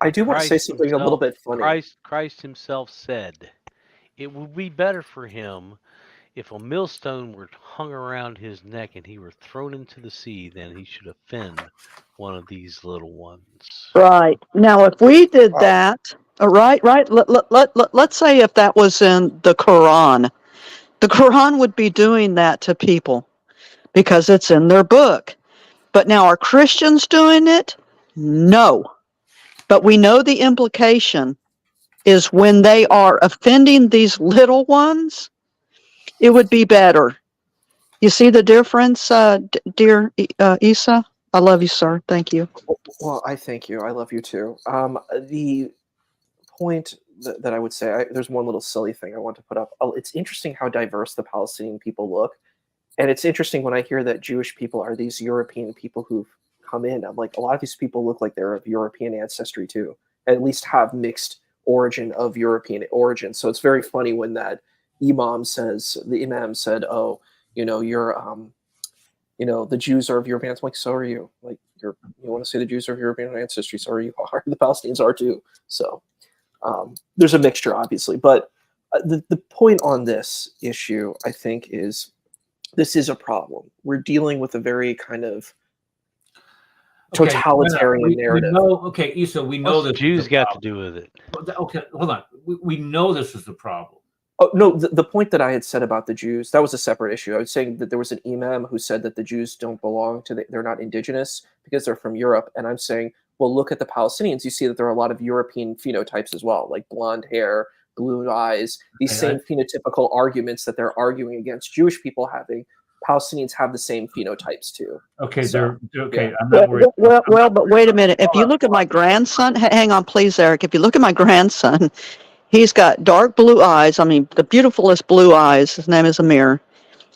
I do want to say something a little bit funny. Christ himself said, it would be better for him if a millstone were hung around his neck and he were thrown into the sea than he should offend one of these little ones. Right. Now, if we did that, right. Let's say if that was in the Quran would be doing that to people because it's in their book. But now, are Christians doing it? No. But we know the implication is when they are offending these little ones, it would be better. You see the difference, dear Isa? I love you, sir. Thank you. Well, I thank you. I love you too. The point that I would say, there's one little silly thing I want to put up. It's interesting how diverse the Palestinian people look. And it's interesting when I hear that Jewish people are these European people who've come in. I'm like, a lot of these people look like they're of European ancestry too, at least have mixed origin of European origin. So it's very funny when that the imam said, oh, you're, the Jews are of European. I'm like, so are you. Like, you want to say the Jews are of European ancestry, so are you. The Palestinians are too. So there's a mixture, obviously. But the point on this issue, I think, is this is a problem. We're dealing with a very kind of totalitarian narrative. Isa, we know that Jews got to do with it. Okay, hold on. We know this is the problem. Oh, no, the point that I had said about the Jews, that was a separate issue. I was saying that there was an imam who said that the Jews don't belong to they're not indigenous because they're from Europe. And I'm saying, well, look at the Palestinians. You see that there are a lot of European phenotypes as well, like blonde hair, blue eyes, these same phenotypical arguments that they're arguing against Jewish people having. Palestinians have the same phenotypes too. Okay, so, okay. Yeah. I'm not worried. Well, but wait a minute. If you look at my grandson, hang on, please, Eric. If you look at my grandson, he's got dark blue eyes. I mean, the beautifulest blue eyes. His name is Amir,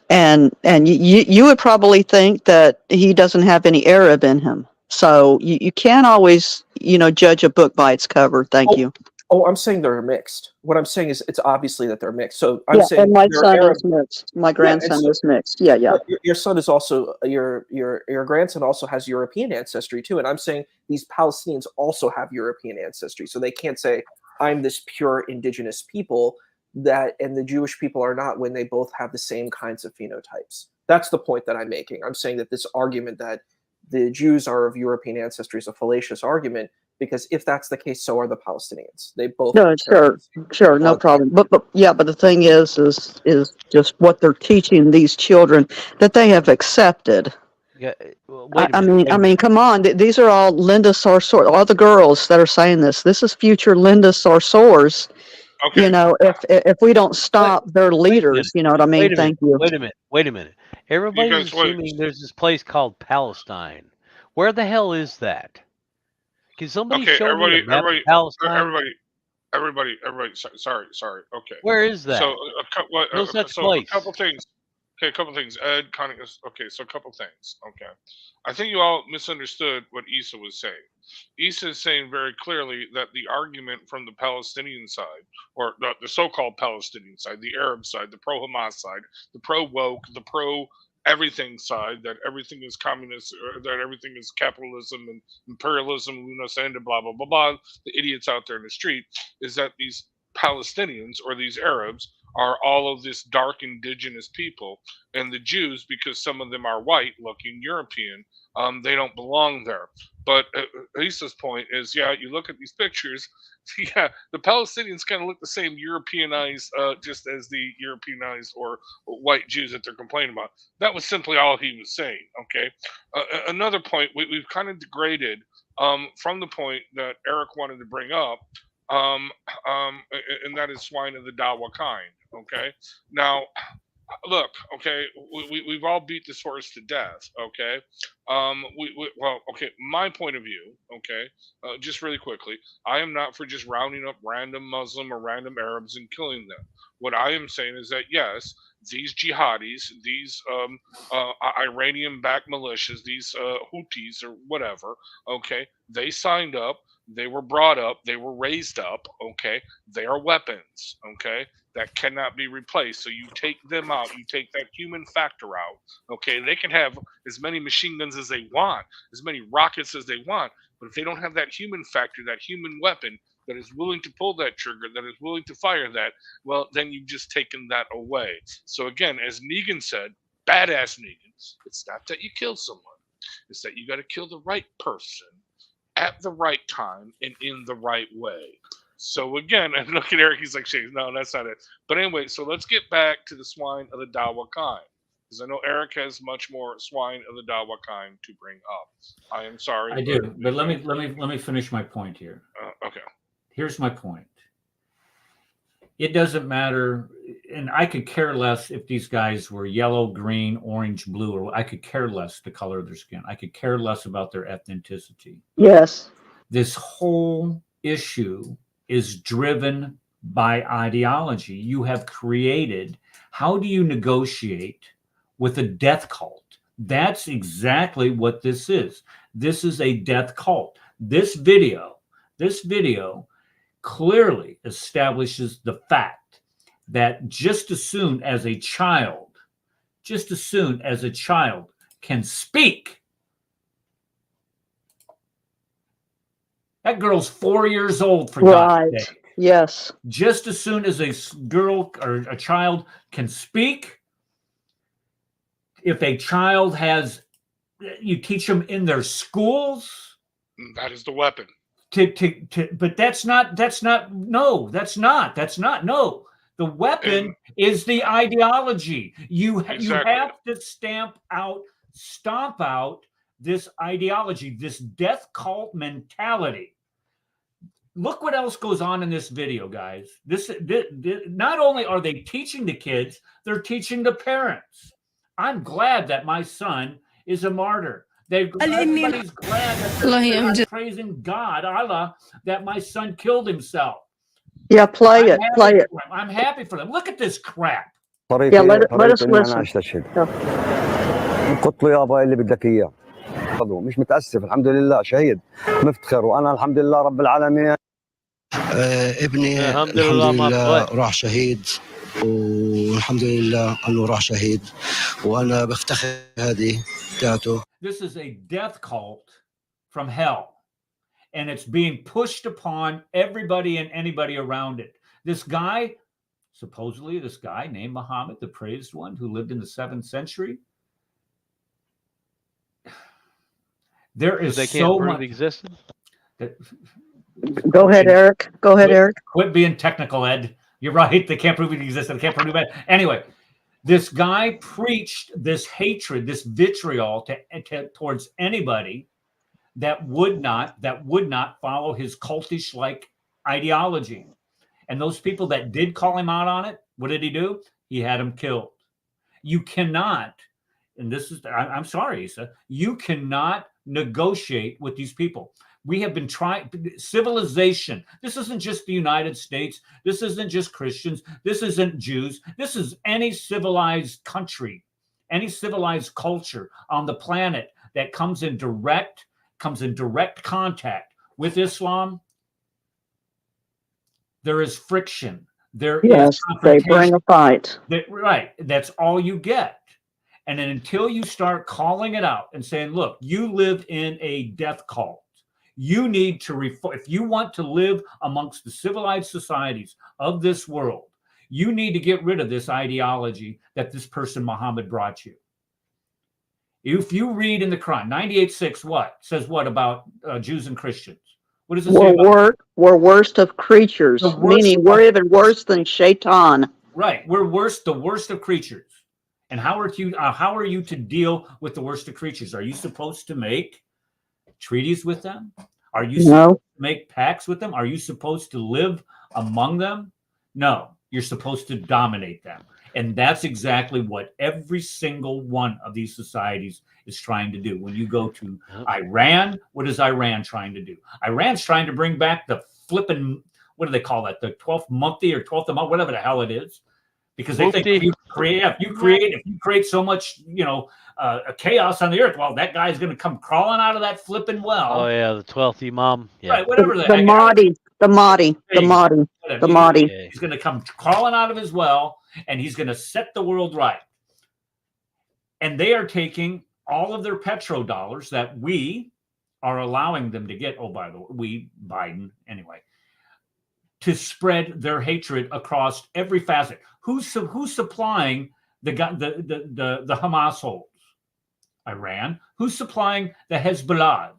and you would probably think that he doesn't have any Arab in him. So you can't always, judge a book by its cover. Thank you. Oh, I'm saying they're mixed. What I'm saying is it's obviously that they're mixed. So I'm saying and my son is mixed. My grandson is mixed. Yeah. Your son is also your grandson also has European ancestry too. And I'm saying these Palestinians also have European ancestry. So they can't say I'm this pure indigenous people and the Jewish people are not when they both have the same kinds of phenotypes. That's the point that I'm making. I'm saying that this argument that the Jews are of European ancestry is a fallacious argument. Because if that's the case, so are the Palestinians. They both. No, sure, no problem. But the thing is just what they're teaching these children that they have accepted. Yeah, well, I mean, come on. These are all Linda Sarsour. All the girls that are saying this. This is future Linda Sarsours, Okay. You know, if we don't stop their leaders, you know what I mean? Thank you. Wait a minute. Everybody's assuming there's this place called Palestine. Where the hell is that? Can somebody show me a map of Palestine? Everybody. Sorry. Okay. Where is that? So, No such so place. a couple things. Okay, a couple things. Ed, Connie. Okay, so a couple things. Okay, I think you all misunderstood what Issa was saying. Issa is saying very clearly that the argument from the Palestinian side, or the so-called Palestinian side, the Arab side, the pro-Hamas side, the pro-woke, the pro-everything side, that everything is communist, or that everything is capitalism and imperialism, blah, blah, blah, blah, the idiots out there in the street, is that these Palestinians or these Arabs are all of this dark indigenous people, and the Jews, because some of them are white looking European, they don't belong there. But Issa's point is, yeah, you look at these pictures, yeah, the Palestinians kind of look the same Europeanized, just as the Europeanized or white Jews that they're complaining about. That was simply all he was saying, okay? Another point, we've kind of degraded from the point that Eric wanted to bring up, and that is swine of the Dawah kind, okay? Now, look, okay, we've all beat this horse to death, okay? Well, okay, my point of view, okay, just really quickly, I am not for just rounding up random Muslim or random Arabs and killing them. What I am saying is that, yes, these jihadis, these Iranian-backed militias, these Houthis or whatever, okay, they signed up, they were brought up, they were raised up, okay, they are weapons, okay, that cannot be replaced. So you take them out, you take that human factor out, okay, they can have as many machine guns as they want, as many rockets as they want, but if they don't have that human factor, that human weapon that is willing to pull that trigger, that is willing to fire that, well, then you've just taken that away. So again, as Negan said, badass Negan, it's not that you kill someone, it's that you got to kill the right person at the right time and in the right way. So again, and look at Eric, he's like, no, that's not it. But anyway, so let's get back to the swine of the Dawah kind, because I know Eric has much more swine of the Dawah kind to bring up. I am sorry. I do, but let me finish my point here. Okay. Here's my point. It doesn't matter, and I could care less if these guys were yellow, green, orange, blue, or I could care less the color of their skin. I could care less about their ethnicity. Yes. This whole issue is driven by ideology. You have created, how do you negotiate with a death cult? That's exactly what this is. This is a death cult. This video clearly establishes the fact that just as soon as a child can speak, that girl's 4 years old, for God's sake. Yes. Just as soon as a girl or a child can speak, if a child has, you teach them in their schools. That is the weapon. But that's not. No. The weapon is the ideology. You have to stomp out this ideology, this death cult mentality. Look what else goes on in this video, guys. This not only are they teaching the kids, they're teaching the parents. I'm glad that my son is a martyr. Everybody's glad that they're praising God, Allah, that my son killed himself. Yeah, play it. I'm happy for them. Look at this crap. Yeah, let us listen. قلت له يابا اللي بدك اياه مش متاسف الحمد لله شهيد مفتخر وانا الحمد لله رب العالمين ابني الحمد لله راح شهيد والحمد لله انه راح شهيد وانا بفتخر هذه بتاعته. This is a death cult from hell, and it's being pushed upon everybody and anybody around it. This guy, supposedly this guy named Muhammad, the praised one who lived in the 7th century. There is so much existence. Go ahead, Eric. Quit being technical, Ed. You're right. They can't prove it existed. They can't prove it. Anyway, this guy preached this hatred, this vitriol towards anybody that would not follow his cultish-like ideology. And those people that did call him out on it, what did he do? He had them killed. You cannot, and this is, I'm sorry, Issa, you cannot negotiate with these people. We have been trying, civilization. This isn't just the United States. This isn't just Christians. This isn't Jews. This is any civilized country, any civilized culture on the planet that comes in direct contact with Islam. There is friction. There is they bring a fight. Right. That's all you get. And then until you start calling it out and saying, look, you live in a death cult. You need to, if you want to live amongst the civilized societies of this world, you need to get rid of this ideology that this person, Muhammad, brought you. If you read in the Quran, 98:6, what? Says what about Jews and Christians? What does it say about we're worst of creatures, meaning we're even worse than Shaitan. Right. We're the worst of creatures. And how are you to deal with the worst of creatures? Are you supposed to make treaties with them? Are you supposed to make pacts with them? Are you supposed to live among them? No, you're supposed to dominate them. And that's exactly what every single one of these societies is trying to do. When you go to Iran, what is Iran trying to do? Iran's trying to bring back the flipping, what do they call that? The 12th month or 12th month, whatever the hell it is. Because they think if you create so much, chaos on the earth, well, that guy's going to come crawling out of that flipping well. Oh yeah, the 12th Imam. Yeah. Right, whatever the Mahdi. He's going to come crawling out of his well, and he's going to set the world right. And they are taking all of their petrodollars that we are allowing them to get. Oh, by the way, we, Biden, anyway, to spread their hatred across every facet. Who's supplying the Hamas holds? Iran. Who's supplying the Hezbollahs?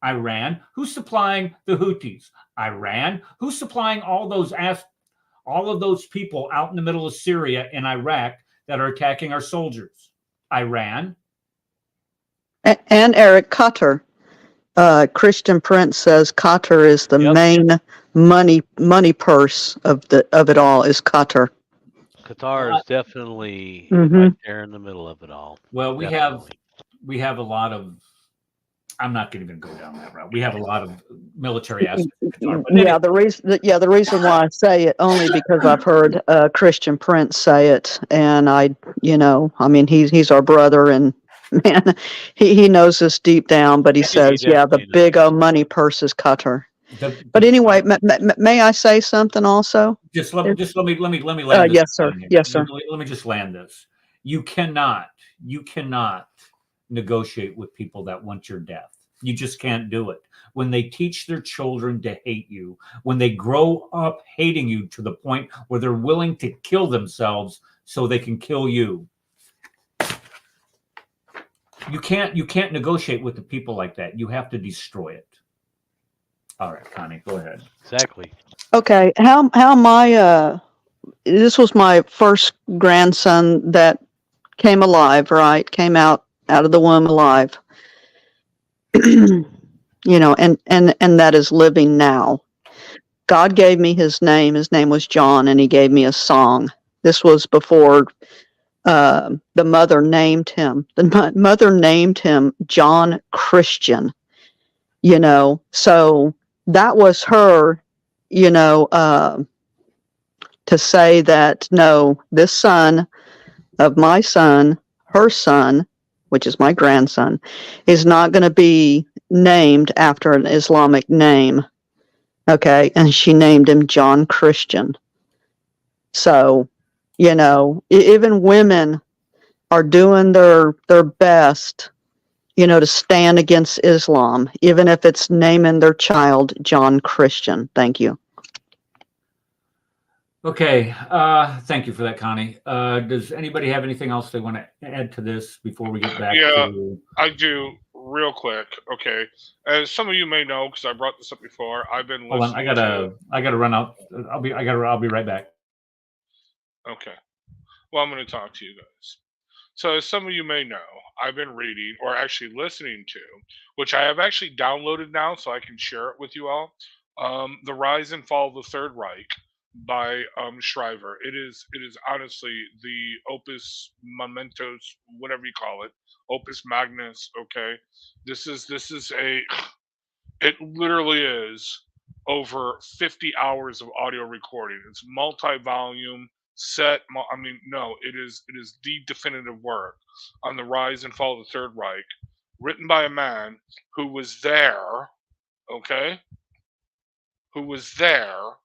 Iran. Who's supplying the Houthis? Iran. Who's supplying all of those people out in the middle of Syria and Iraq that are attacking our soldiers? Iran. And Eric, Qatar. Christian Prince says Qatar is the main money purse of it all. Is Qatar. Qatar is definitely right there in the middle of it all. Well, we have a lot of. I'm not going to even go down that route. We have a lot of military aspects. The reason why I say it only because I've heard Christian Prince say it, and he's our brother, and man, he knows this deep down. But he says, the big old money purse is Qatar. But anyway, may I say something also? Just let me land this. Yes, sir. Yes, sir. Let me just land this. You cannot negotiate with people that want your death. You just can't do it. When they teach their children to hate you, when they grow up hating you to the point where they're willing to kill themselves so they can kill you. You can't negotiate with the people like that. You have to destroy it. All right, Connie, go ahead. Exactly. Okay, how my this was my first grandson that came alive, right? Came out of the womb alive. And that is living now. God gave me his name. His name was John, and he gave me a song. This was before the mother named him. The mother named him John Christian. So that was her, to say that, no, this son of my son, her son, which is my grandson, is not going to be named after an Islamic name. Okay. And she named him John Christian. So, even women are doing their best, to stand against Islam, even if it's naming their child John Christian. Thank you. Okay. Thank you for that, Connie. Does anybody have anything else they want to add to this before we get back to... I do, real quick. Okay. As some of you may know, because I brought this up before, I've been listening. Hold on, I gotta run out. I'll be right back. Okay. Well, I'm going to talk to you guys. So as some of you may know, I've been reading, or actually listening to, which I have actually downloaded now so I can share it with you all, The Rise and Fall of the Third Reich by Shriver. It is honestly the opus momentos, whatever you call it, opus magnus. Okay, this is a it literally is over 50 hours of audio recording. It's multi-volume set. I mean, no, it is the definitive work on the rise and fall of the Third Reich, written by a man who was there. Okay, who was there,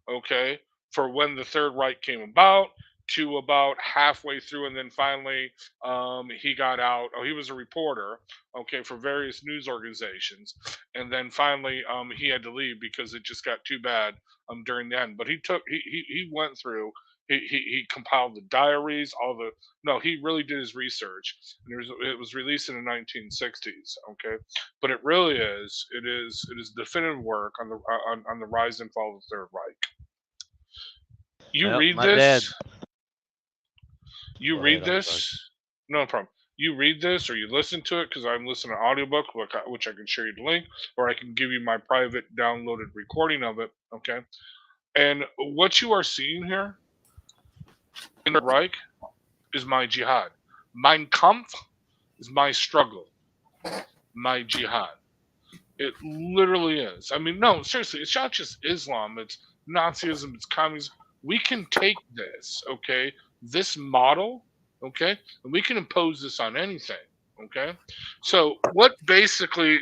okay, for when the Third Reich came about to about halfway through, and then finally he got out. Oh, he was a reporter, okay, for various news organizations, and then finally he had to leave because it just got too bad during the end. But he went through. He compiled the diaries, all the no, he really did his research, and it was released in the 1960s. Okay, but it really is definitive work on the rise and fall of the Third Reich. You Yep, read my this. dad. You Go read ahead, I'm this. No problem. You read this or you listen to it because I'm listening to audiobook, which I can share you the link, or I can give you my private downloaded recording of it. Okay, and what you are seeing here in the Reich is my jihad. Mein Kampf is my struggle. My jihad. It literally is. I mean, no, seriously, it's not just Islam. It's Nazism. It's communism. We can take this, okay, this model, okay, and we can impose this on anything, okay. So, what basically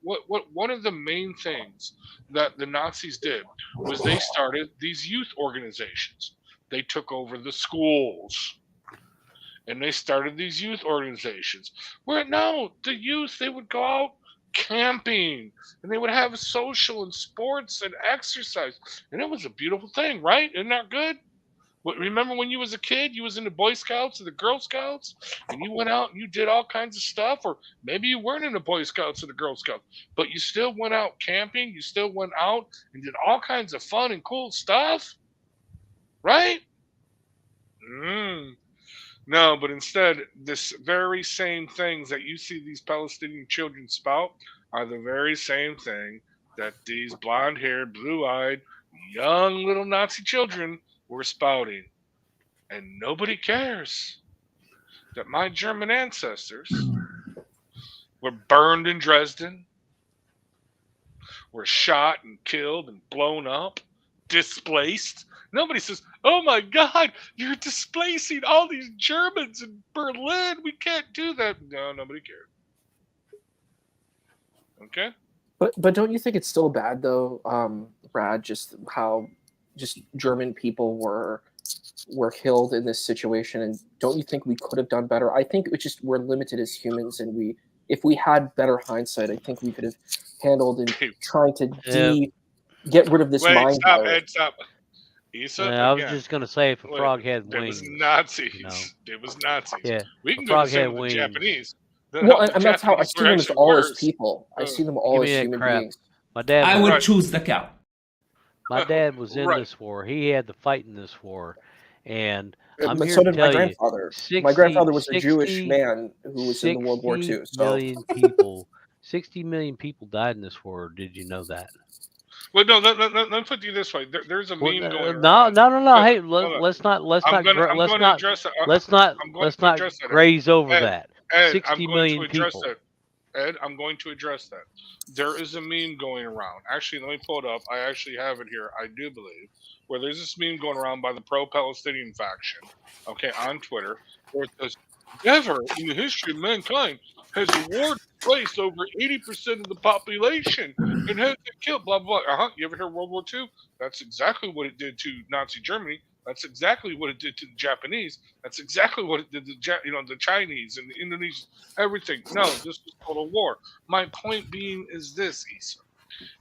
what one of the main things that the Nazis did was they started these youth organizations. They took over the schools. And they started these youth organizations where no, the youth, they would go out camping and they would have social and sports and exercise. And it was a beautiful thing, right? Isn't that good? Remember when you was a kid, you was in the Boy Scouts or the Girl Scouts, and you went out and you did all kinds of stuff, or maybe you weren't in the Boy Scouts or the Girl Scouts, but you still went out camping, you still went out and did all kinds of fun and cool stuff, right? No, but instead, this very same things that you see these Palestinian children spout are the very same thing that these blonde-haired, blue-eyed, young little Nazi children were spouting. And nobody cares that my German ancestors were burned in Dresden, were shot and killed and blown up, displaced. Nobody says, oh my God, you're displacing all these Germans in Berlin. We can't do that. No, nobody cares. Okay? But don't you think it's still bad though, Brad, just how just German people were killed in this situation, and don't you think we could have done better? I think it's just we're limited as humans, and if we had better hindsight, I think we could have handled and trying to get rid of this mind. Stop. I was just going to say, if a frog had wings. It was Nazis. You know. It was Nazis. Yeah. We can go to the Japanese. Well, and that's how I see them as all as people. I see them all as human beings. My dad. I would choose the cow. My dad was in this war. He had to fight in this war. And I'm here so to did tell my grandfather. My grandfather was a Jewish man who was in the World War II. 60 million people died in this war. Did you know that? Well, no. Let me put you this way. There's a meme going around. No. Hey, let's not graze over that. Ed, 60 million people. Ed, I'm going to address that. There is a meme going around. Actually, let me pull it up. I actually have it here. I do believe where there's this meme going around by the pro-Palestinian faction, okay, on Twitter, where it says, "Never in the history of mankind has a war displaced over 80% of the population and has it killed, blah, blah, blah." You ever hear World War II? That's exactly what it did to Nazi Germany. That's exactly what it did to the Japanese. That's exactly what it did to the Chinese and the Indonesians, everything. No, this was total war. My point being is this, Issa.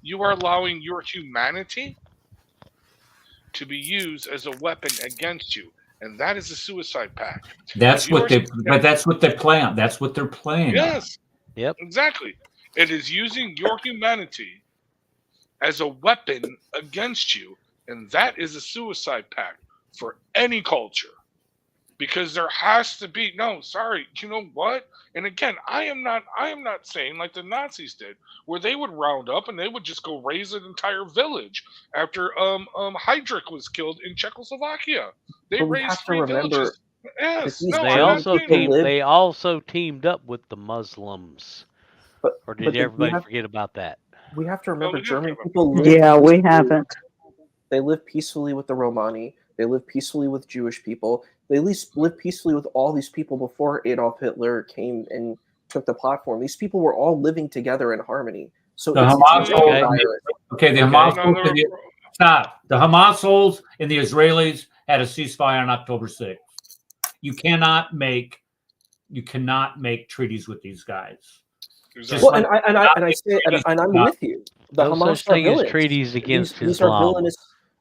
You are allowing your humanity to be used as a weapon against you. And that is a suicide pact. That's what they plan. That's what they're playing. Yes. Yep. Exactly. It is using your humanity as a weapon against you, and that is a suicide pact for any culture. because there has to be no. Sorry, you know what? And again, I am not saying like the Nazis did, where they would round up and they would just go raise an entire village after Heydrich was killed in Czechoslovakia. They But we raised have to 3 remember villages. Yes, these no, They I'm not also saying that. they also teamed up with the Muslims. Or did we everybody have, forget about that? we have to remember we did German have a- people live Yeah, we peacefully. haven't. They live peacefully with the Romani. They live peacefully with Jewish people. They at least lived peacefully with all these people before Adolf Hitler came and took the platform. These people were all living together in harmony. So The it's Hamas a holds, virus. okay, the No, Hamas no, holds they and the, were- stop. The Hamas holds and the Israelis had a ceasefire on October 6th. You cannot make treaties with these guys. Exactly. Well, and I'm with you. The No Hamas such are thing as villains. treaties against These are Islam. villainous.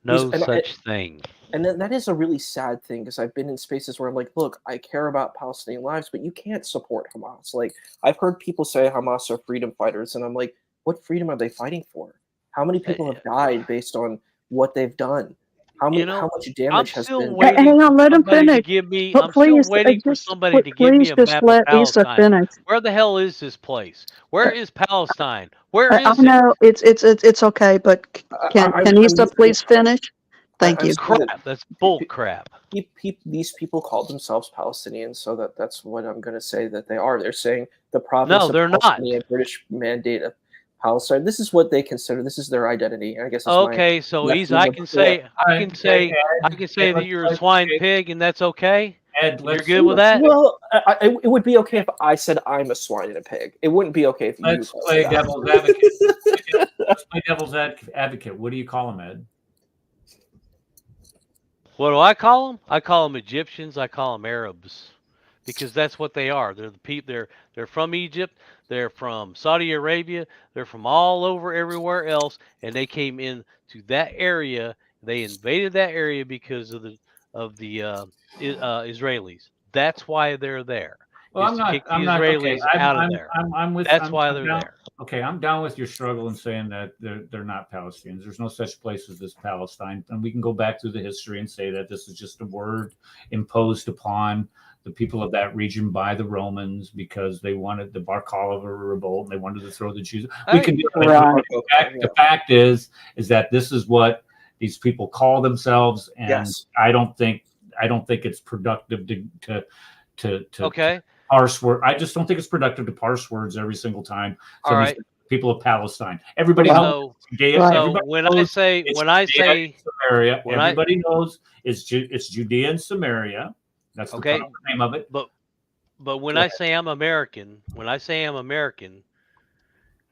No and such thing. And then that is a really sad thing because I've been in spaces where I'm like, look, I care about Palestinian lives, but you can't support Hamas. Like, I've heard people say Hamas are freedom fighters, and I'm like, what freedom are they fighting for? How many people have died based on what they've done? How much damage has been? Hang on, let him finish. I'm still waiting for somebody to give me a map of let Issa Palestine. finish. Where the hell is this place? Where is Palestine? Where I is it? know it's okay, but can Issa please finish? Thank you. Crap. That's bull crap. These people call themselves Palestinians, so that's what I'm going to say that they are. They're saying the province No, of they're not. Palestinian British Mandate of Palestine. This is what they consider. This is their identity. I guess. It's Okay, so Isa, I can say that you're a swine pig, and that's okay. Ed, You're good with that? Well, it would be okay if I said I'm a swine and a pig. It wouldn't be okay if you. Let's play said devil's advocate. Let's play devil's advocate. What do you call them, Ed? What do I call them? I call them Egyptians. I call them Arabs, because that's what they are. They're the people. They're from Egypt. They're from Saudi Arabia. They're from all over everywhere else, and they came in to that area. They invaded that area because of the Israelis. That's why they're there. Well, is to kick the Israelis out of there. That's why they're down, there. Okay, I'm down with your struggle in saying that they're not Palestinians. There's no such place as this Palestine, and we can go back through the history and say that this is just a word imposed upon the people of that region by the Romans because they wanted the Bar Kokhba revolt and they wanted to throw the Jews. We can do it. Right. The fact is that this is what these people call themselves, and Yes. I don't think it's productive to Okay. parse word. I just don't think it's productive to parse words every single time. All right. People of Palestine. Everybody knows. When I say Samaria, everybody knows it's Judea and Samaria. That's the proper name of it. But when I say I'm American,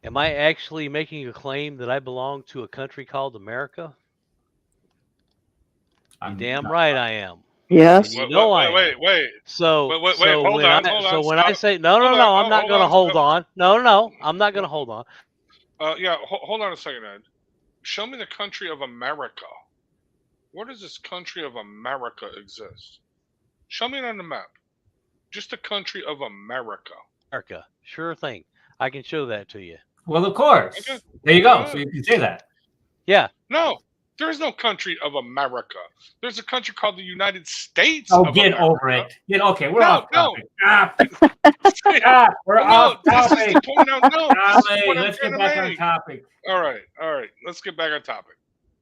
am I actually making a claim that I belong to a country called America? I'm damn right I am. Yes. You know I am. Wait. So hold on. When I say no, I'm not going to hold on. No, I'm not going to hold on. Hold on a second, Ed. Show me the country of America. Where does this country of America exist? Show me it on the map. Just the country of America. America, sure thing. I can show that to you. Well, of course. Okay. There you go. So you can say that. Yeah. No. There is no country of America. There's a country called the United States. Oh, of get America. over it. Okay, we're off topic. We're off topic. This is the point Let's get back on topic. All right. Let's get back on topic.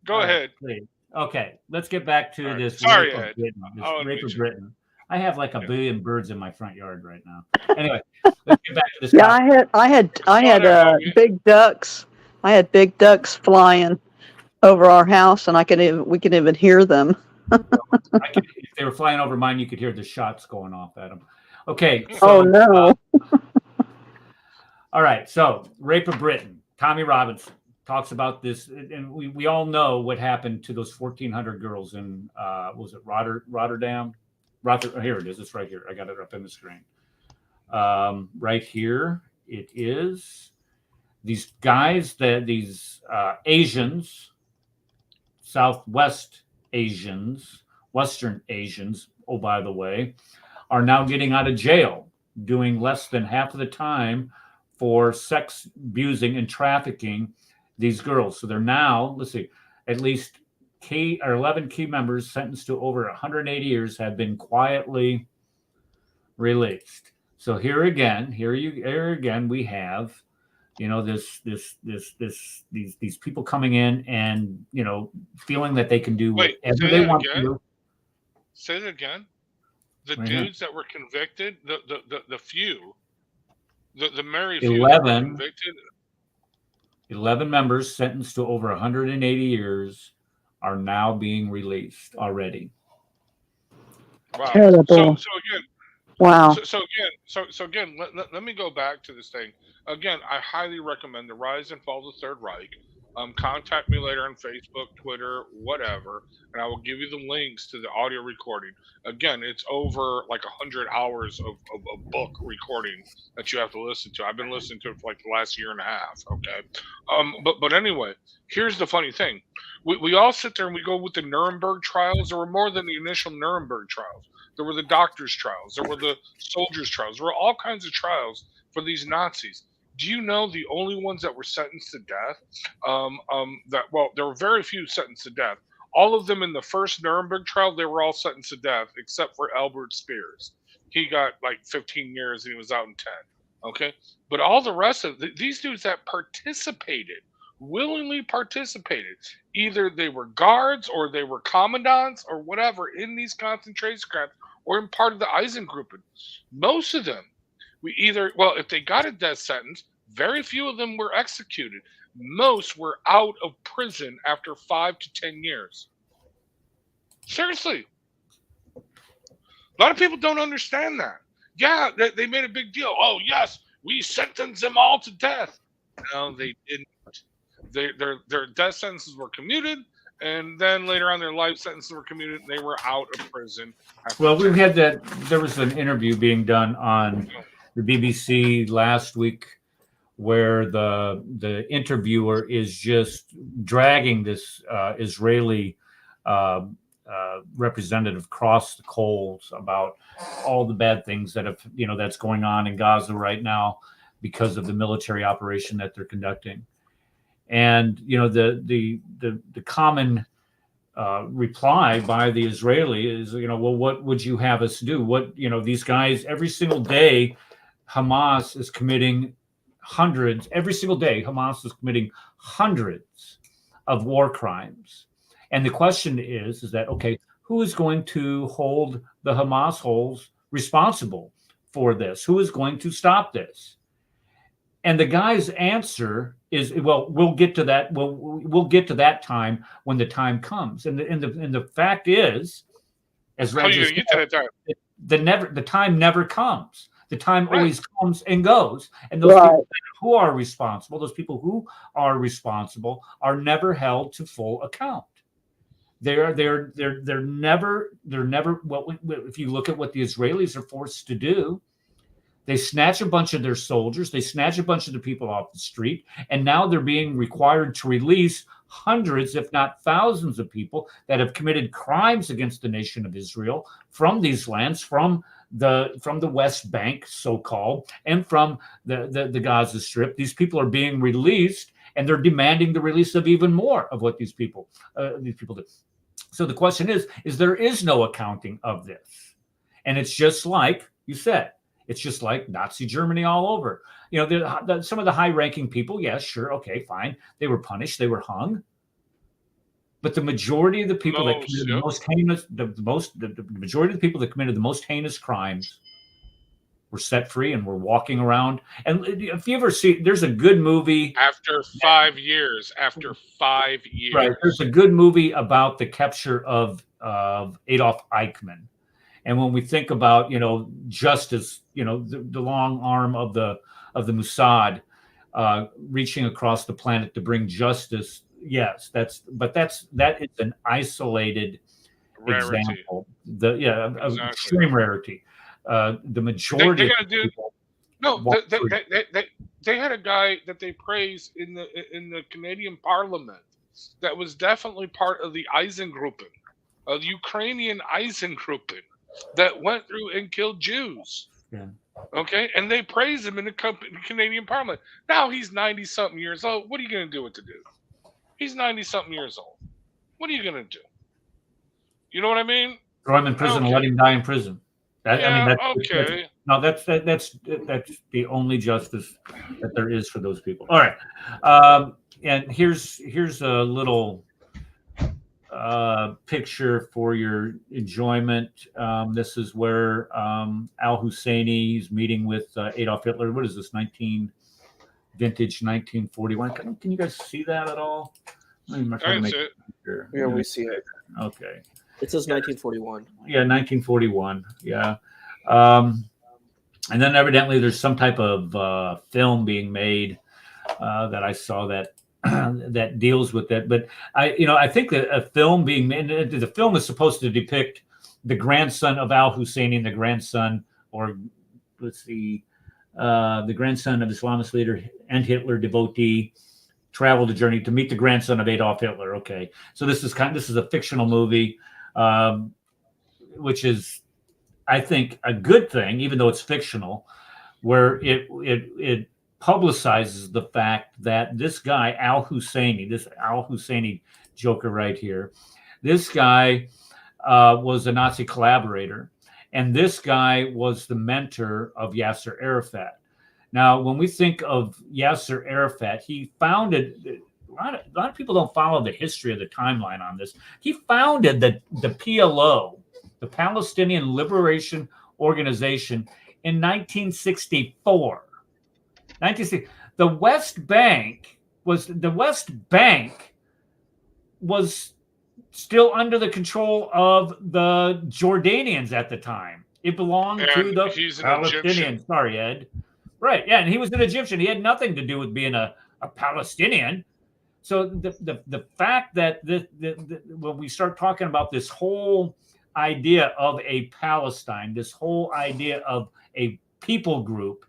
Go ahead. Please. Okay, let's get back to this. Sorry, rape Ed. of Britain. Rape of Britain. I have like a billion birds in my front yard right now. Anyway, let's get back to this. Yeah, I had big ducks. I had big ducks flying over our house, and we could even hear them. If they were flying over mine, you could hear the shots going off at them. Okay. So, oh no. All right. So, rape of Britain. Tommy Robinson talks about this, and we all know what happened to those 1,400 girls in was it Rotterdam? Here it is. It's right here. I got it up in the screen. Right here it is. These guys, these Asians, Southwest Asians, Western Asians, oh, by the way, are now getting out of jail, doing less than half of the time for sex abusing and trafficking these girls. So they're now, let's see, at least 11 key members sentenced to over 180 years have been quietly released. So here again, we have, these people coming in and, feeling that they can do whatever they want to do. Say it again. The Right dudes that were convicted, the merry few that were 11 convicted. 11 members sentenced to over 180 years are now being released already. Wow. Terrible. So again, Wow. So again, let me go back to this thing. Again, I highly recommend The Rise and Fall of the Third Reich. Contact me later on Facebook, Twitter, whatever, and I will give you the links to the audio recording. Again, it's over like 100 hours of book recording that you have to listen to. I've been listening to it for like the last year and a half. Okay. But anyway, here's the funny thing. We all sit there and we go with the Nuremberg trials. There were more than the initial Nuremberg trials. There were the doctors' trials. There were the soldiers' trials. There were all kinds of trials for these Nazis. Do you know the only ones that were sentenced to death? There were very few sentenced to death. All of them in the first Nuremberg trial, they were all sentenced to death, except for Albert Spears. He got like 15 years and he was out in 10. Okay, but all the rest of these dudes that willingly participated, either they were guards or they were commandants or whatever in these concentration camps or in part of the Eisengruppen. Most of them, if they got a death sentence, very few of them were executed. Most were out of prison after 5 to 10 years. Seriously. A lot of people don't understand that. Yeah, they made a big deal. Oh, yes, we sentenced them all to death. No, they didn't. Their death sentences were commuted, and then later on their life sentences were commuted, and they were out of prison. Well, we had that. There was an interview being done on the BBC last week where the interviewer is just dragging this Israeli representative across the coals about all the bad things that that's going on in Gaza right now because of the military operation that they're conducting. And the common reply by the Israeli is, well, what would you have us do? What, these guys, every single day, Hamas is committing hundreds of war crimes. And the question is that, okay, who is going to hold the Hamas holes responsible for this? Who is going to stop this? And the guy's answer is, well, we'll get to that. We'll get to that time when the time comes. And the fact is, as Roger said, the time never comes. The time always comes and goes. And those people who are responsible, are never held to full account. They're never. If you look at what the Israelis are forced to do, they snatch a bunch of their soldiers, they snatch a bunch of the people off the street, and now they're being required to release hundreds, if not thousands, of people that have committed crimes against the nation of Israel from these lands, from the West Bank, so-called, and from the Gaza Strip. These people are being released, and they're demanding the release of even more of what these people do. So the question is there is no accounting of this. And it's just like you said, it's just like Nazi Germany all over. Some of the high-ranking people, yes, sure, okay, fine. They were punished, they were hung. But the majority of the people that committed the majority of the people that committed the most heinous crimes were set free and were walking around. And if you ever see, there's a good movie. After 5 years. Right. There's a good movie about the capture of Adolf Eichmann. And when we think about, justice, the long arm of the Mossad reaching across the planet to bring justice, yes, that is an isolated example. Extreme rarity. The majority of people. No, they had a guy that they praised in the Canadian Parliament that was definitely part of the Eisengruppen, the Ukrainian Eisengruppen, that went through and killed Jews. Yeah. Okay, and they praised him in the Canadian Parliament. Now he's 90-something years old. What are you going to do with the dude? He's 90-something years old. what are you going to do? You know what I mean? Throw him in prison and let him die in prison. I mean, okay. That's the only justice that there is for those people. All right, and here's a little picture for your enjoyment. This is where al-Husseini is meeting with Adolf Hitler. What is this? Vintage 1941. Can you guys see that at all? I can see it. Yeah, we see it. Okay. It says 1941. Yeah, 1941. Yeah. And then evidently there's some type of film being made that I saw that that deals with that. But I think that a film being made, the film is supposed to depict the grandson of al-Husseini and the grandson, or let's see, the grandson of Islamist leader and Hitler devotee traveled a journey to meet the grandson of Adolf Hitler. Okay, so this is a fictional movie, which is, I think, a good thing, even though it's fictional, where it publicizes the fact that this guy al-Husseini, this al-Husseini joker right here, this guy was a Nazi collaborator, and this guy was the mentor of Yasser Arafat. Now, when we think of Yasser Arafat, he founded, a lot of people don't follow the history of the timeline on this. He founded the PLO, the Palestinian Liberation Organization, in 1964. The West Bank was still under the control of the Jordanians at the time. It belonged to the Palestinians. Egyptian. Sorry, Ed. Right, yeah, and he was an Egyptian. He had nothing to do with being a Palestinian. So the fact that when we start talking about this whole idea of a Palestine, this whole idea of a people group,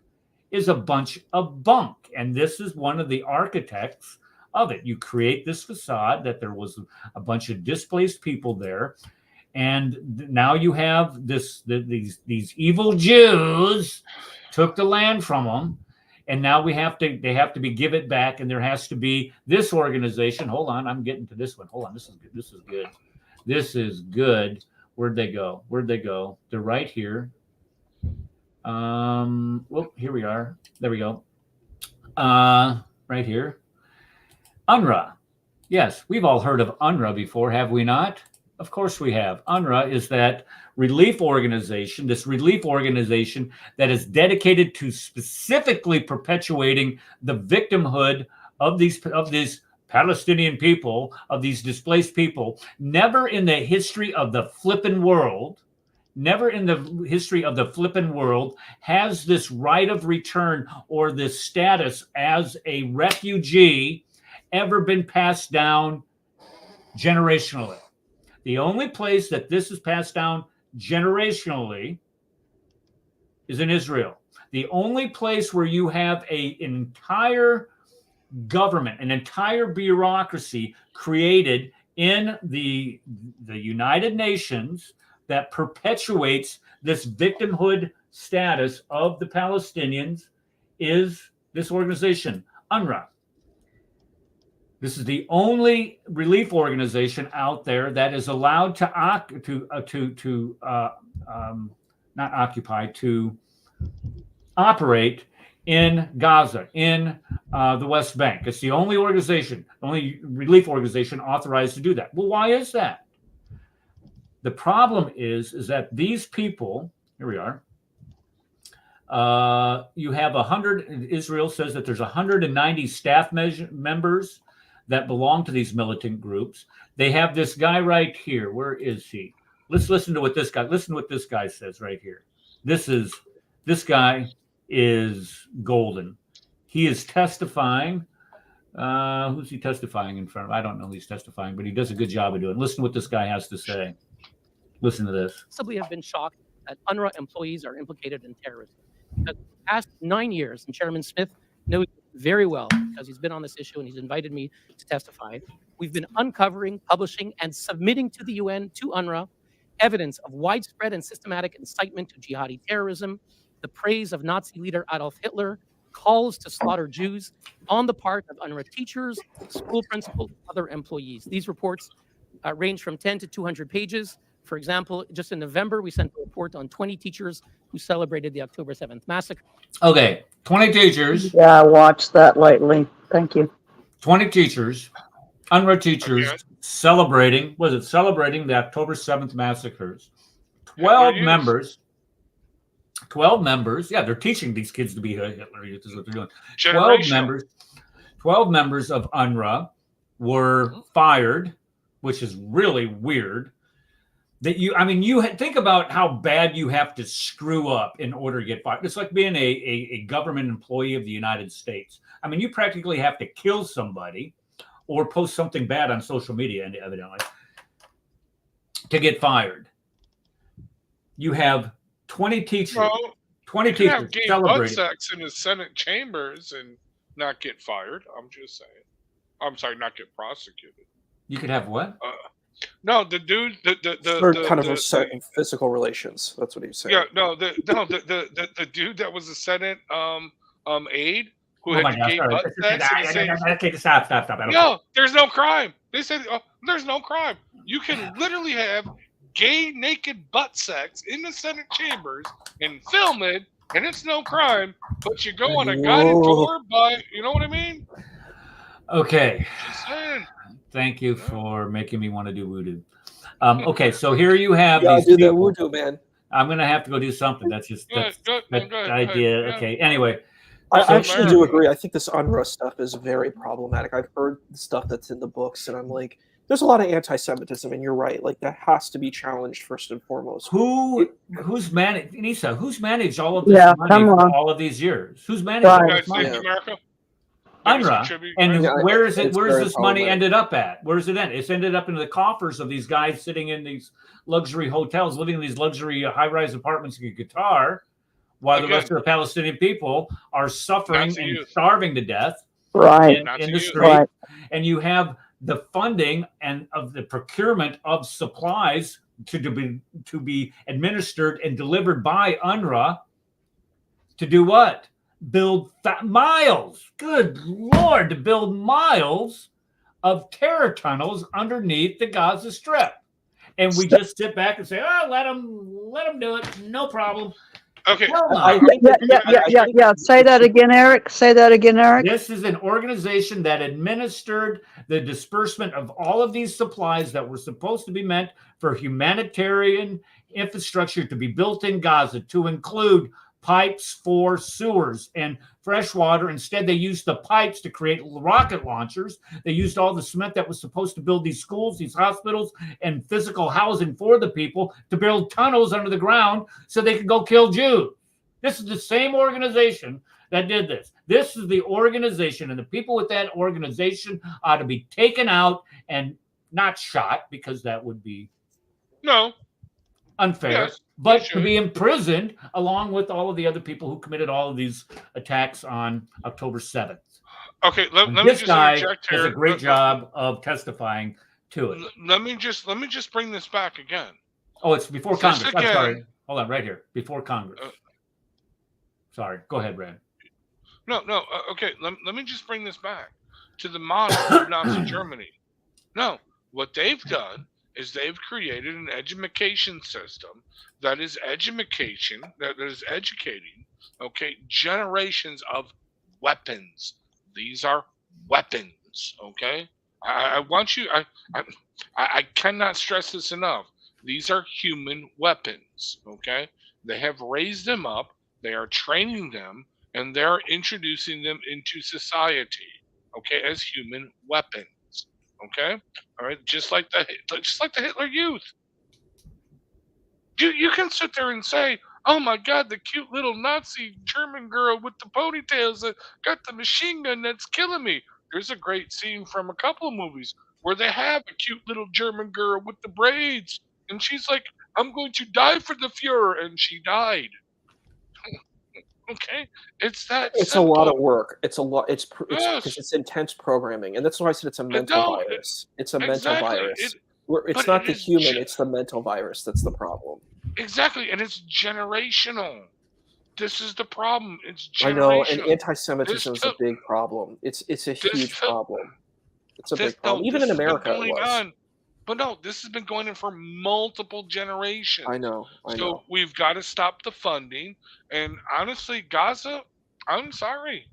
is a bunch of bunk. And this is one of the architects of it. You create this facade that there was a bunch of displaced people there, and now you have these evil Jews took the land from them, and now they have to be give it back, and there has to be this organization. Hold on, I'm getting to this one. Hold on, this is good. This is good. Where'd they go? They're right here. Well, here we are. There we go. Right here. UNRWA. Yes, we've all heard of UNRWA before, have we not? Of course we have. UNRWA is that relief organization, that is dedicated to specifically perpetuating the victimhood of these Palestinian people, of these displaced people. Never in the history of the flippin' world has this right of return or this status as a refugee ever been passed down generationally. The only place that this is passed down generationally is in Israel. The only place where you have an entire government, an entire bureaucracy created in the United Nations that perpetuates this victimhood status of the Palestinians is this organization, UNRWA. This is the only relief organization out there that is allowed to operate in Gaza, in the West Bank. It's the only relief organization authorized to do that. Well, why is that? The problem is that these people, here we are, you have 100, Israel says that there's 190 staff members that belong to these militant groups. They have this guy right here. Where is he? Let's listen to what this guy says right here. This guy is golden. He is testifying. Who's he testifying in front of? I don't know who he's testifying, but he does a good job of doing it. Listen to what this guy has to say. Listen to this. Possibly have been shocked that UNRWA employees are implicated in terrorism. The past 9 years, and Chairman Smith knows very well because he's been on this issue and he's invited me to testify. We've been uncovering, publishing, and submitting to the UN, to UNRWA, evidence of widespread and systematic incitement to jihadi terrorism, the praise of Nazi leader Adolf Hitler, calls to slaughter Jews on the part of UNRWA teachers, school principals, other employees. These reports range from 10 to 200 pages. For example, just in November, we sent a report on 20 teachers who celebrated the October 7th massacre. Okay, 20 teachers. Yeah, I watched that lately. Thank you. 20 teachers, UNRWA teachers celebrating the October 7th massacres. 12 members. 12 members. Yeah, they're teaching these kids to be Hitler Youth is what they're doing. 12 members of UNRWA were fired, which is really weird. That you think about how bad you have to screw up in order to get fired. It's like being a government employee of the United States. I mean, you practically have to kill somebody or post something bad on social media, evidently, to get fired. You have 20 teachers. Well, 20 you can teachers have gay butt celebrating. sex in the Senate chambers and not get fired. I'm just saying. I'm sorry, not get prosecuted. You could have what? No, the dude, physical relations. That's what he was saying. Yeah, the dude that was a Senate aide who had gay butt sex. Stop. No, there's no crime. They said there's no crime. You can literally have gay naked butt sex in the Senate chambers and film it, and it's no crime. But you go on a guided tour by, you know what I mean? Okay. Just saying. Thank you for making me want to do voodoo. Okay, so here you have these do that voodoo, man. I'm going to have to go do something. That's just that idea. Okay, anyway. I actually do agree. I think this UNRWA stuff is very problematic. I've heard the stuff that's in the books, and I'm like, there's a lot of anti-Semitism, and you're right. Like, that has to be challenged first and foremost. Who's managed, Nisa, who's managed all of this money for all of these years? Who's managed all this money? UNRWA. And where is it? Where's this money ended up at? Where does it end? It's ended up in the coffers of these guys sitting in these luxury hotels, living in these luxury high-rise apartments in Qatar, while the rest of the Palestinian people are suffering and starving to death in the street. Right. And you have the funding and of the procurement of supplies to be administered and delivered by UNRWA to do what? Build miles. Good Lord, to build miles of terror tunnels underneath the Gaza Strip. And we just sit back and say, "Oh, let them do it. No problem." Okay. Yeah. Say that again, Eric. This is an organization that administered the disbursement of all of these supplies that were supposed to be meant for humanitarian infrastructure to be built in Gaza, to include pipes for sewers and fresh water. Instead, they used the pipes to create rocket launchers. They used all the cement that was supposed to build these schools, these hospitals, and physical housing for the people to build tunnels under the ground so they could go kill Jews. This is the same organization that did this. This is the organization, and the people with that organization ought to be taken out and not shot, because that would be unfair. Yes, but to be imprisoned along with all of the other people who committed all of these attacks on October 7th. Okay, let me just interject here. Does a great job of testifying to it. Let me just bring this back again. Oh, it's before Congress. I'm sorry. Hold on, right here. Before Congress. Sorry. Go ahead, Brad. No. Okay, let me just bring this back to the model of Nazi Germany. No, what they've done is they've created an education system that is educating, generations of weapons. These are weapons, okay? I want you, I cannot stress this enough. These are human weapons, okay? They have raised them up, they are training them, and they're introducing them into society, okay, as human weapons. Okay, all right, just like the Hitler Youth. You can sit there and say, "Oh my God, the cute little Nazi German girl with the ponytails that got the machine gun that's killing me." There's a great scene from a couple of movies where they have a cute little German girl with the braids, and she's like, "I'm going to die for the Fuhrer," and she died. Okay, it's simple. A lot of work. It's a lot. It's because it's intense programming, and that's why I said it's a mental virus. It's a mental virus. It's not the human. It's the mental virus that's the problem. Exactly, and it's generational. This is the problem. It's generational. I know, and anti-Semitism is a big problem. It's a huge problem. It's a big problem. Even in America, it was. But no, this has been going on for multiple generations. I know. So we've got to stop the funding. And honestly, Gaza, I'm sorry.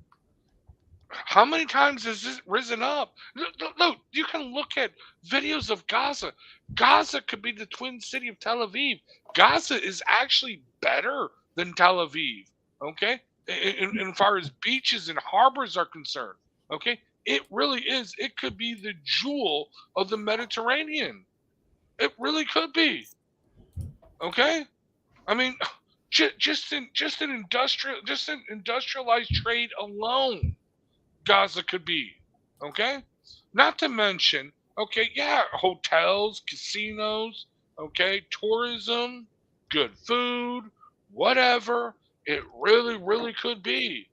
How many times has this risen up? Look, you can look at videos of Gaza. Gaza could be the twin city of Tel Aviv. Gaza is actually better than Tel Aviv, okay? In far as beaches and harbors are concerned, okay? It really is. It could be the jewel of the Mediterranean. It really could be, okay? I mean, just in industrialized trade alone, Gaza could be, okay? Not to mention, okay, yeah, hotels, casinos, okay, tourism, good food, whatever. It really, really could be.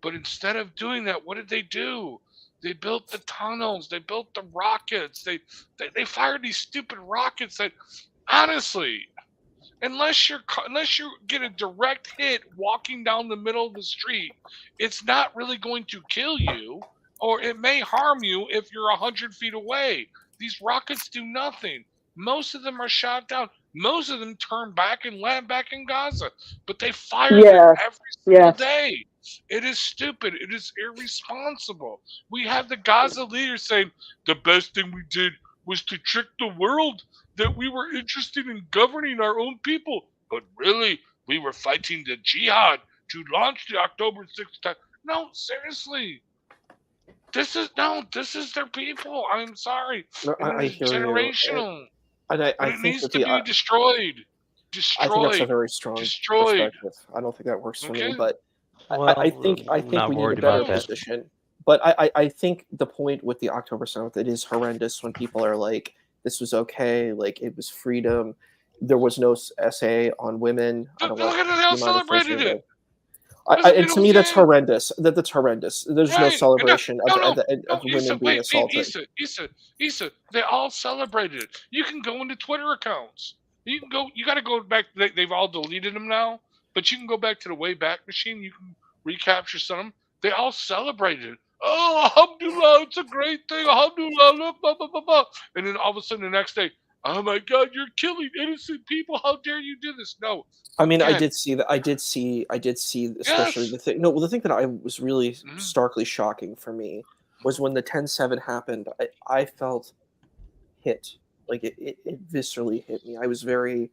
But instead of doing that, what did they do? They built the tunnels. They built the rockets. They fired these stupid rockets that, honestly, unless you get a direct hit walking down the middle of the street, it's not really going to kill you, or it may harm you if you're 100 feet away. These rockets do nothing. Most of them are shot down. Most of them turn back and land back in Gaza, but they fire them every single day. It is stupid. It is irresponsible. We have the Gaza leaders saying the best thing we did was to trick the world that we were interested in governing our own people. But really, we were fighting the jihad to launch the October 6th. No, seriously. This is their people. I'm sorry. No, I It's hear generational. you. And I it think needs that to be destroyed. I think that's a very strong perspective. I don't think that works for me, but I think we need a better position. But I think the point with the October 7th, it is horrendous when people are like, this was okay, like it was freedom. There was no essay on women. Look at how celebrated it. And to me, that's horrendous. That's horrendous. There's no celebration of women being assaulted. Issa, they all celebrated it. You can go into Twitter accounts. You got to go back. They've all deleted them now, but you can go back to the Wayback Machine. You can recapture some of them. They all celebrated it. Oh, alhamdulillah, it's a great thing. Alhamdulillah, look, blah, blah, blah, blah. And then all of a sudden the next day, oh my God, you're killing innocent people. How dare you do this? No. I mean, I did see that. I did see, especially the thing. No, the thing that I was really starkly shocking for me was when the 10/7 happened. I felt hit. Like it viscerally hit me. I was very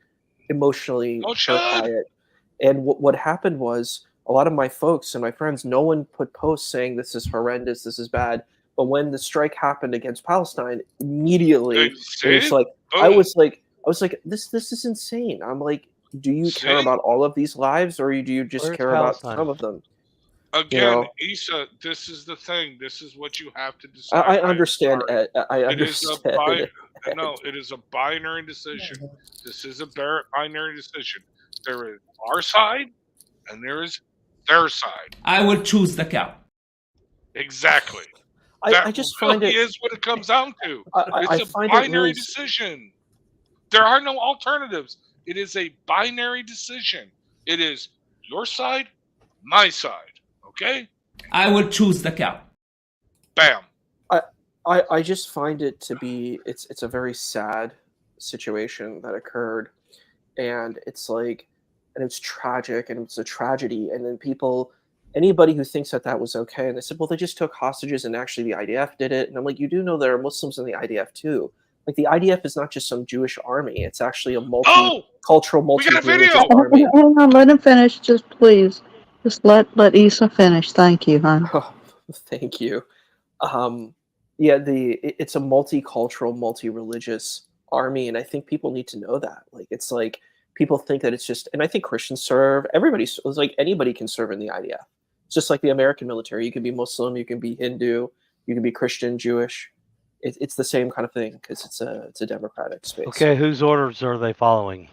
emotionally hurt by it. And what happened was a lot of my folks and my friends, no one put posts saying this is horrendous, this is bad. But when the strike happened against Palestine, immediately it's like I was like, this is insane. I'm like, do you care about all of these lives, or do you just care about some of them? Again, Issa, this is the thing. This is what you have to decide. I understand. I understand. It is a binary decision. This is a binary decision. There is our side, and there is their side. I would choose the cow. Exactly. I just find it is what it comes down to. It's a binary decision. There are no alternatives. It is a binary decision. It is your side, my side. Okay? I would choose the cow. Bam. I just find it to be it's a very sad situation that occurred, and it's like, and it's tragic, and it's a tragedy, and then anybody who thinks that was okay, and they said, well, they just took hostages, and actually the IDF did it, and I'm like, you do know there are Muslims in the IDF too. Like, the IDF is not just some Jewish army; it's actually a multicultural, multi-religious army. Hang on, let him finish, just please. Just let Issa finish. Thank you, hon. Oh, thank you. It's a multicultural, multi-religious army, and I think people need to know that. Like, it's like people think that it's just, and I think Christians serve. It's like anybody can serve in the IDF. It's just like the American military. You can be Muslim, you can be Hindu, you can be Christian, Jewish. It's the same kind of thing because it's a democratic space. Okay, whose orders are they following?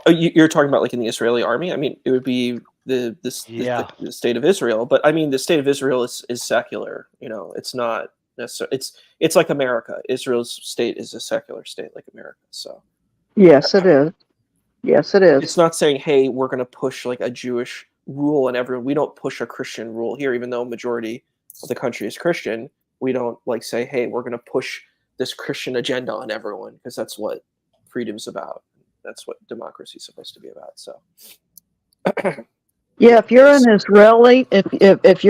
You're talking about like in the Israeli army? I mean, it would be the state of Israel, but I mean, the state of Israel is secular. You know, it's not necessarily. It's like America. Israel's state is a secular state like America. So. Yes, it is. Yes, it is. It's not saying, hey, we're going to push like a Jewish rule and everyone. We don't push a Christian rule here, even though majority of the country is Christian. We don't like say, hey, we're going to push this Christian agenda on everyone, because that's what freedom's about. That's what democracy is supposed to be about. So, Yeah, if you're an Israeli, if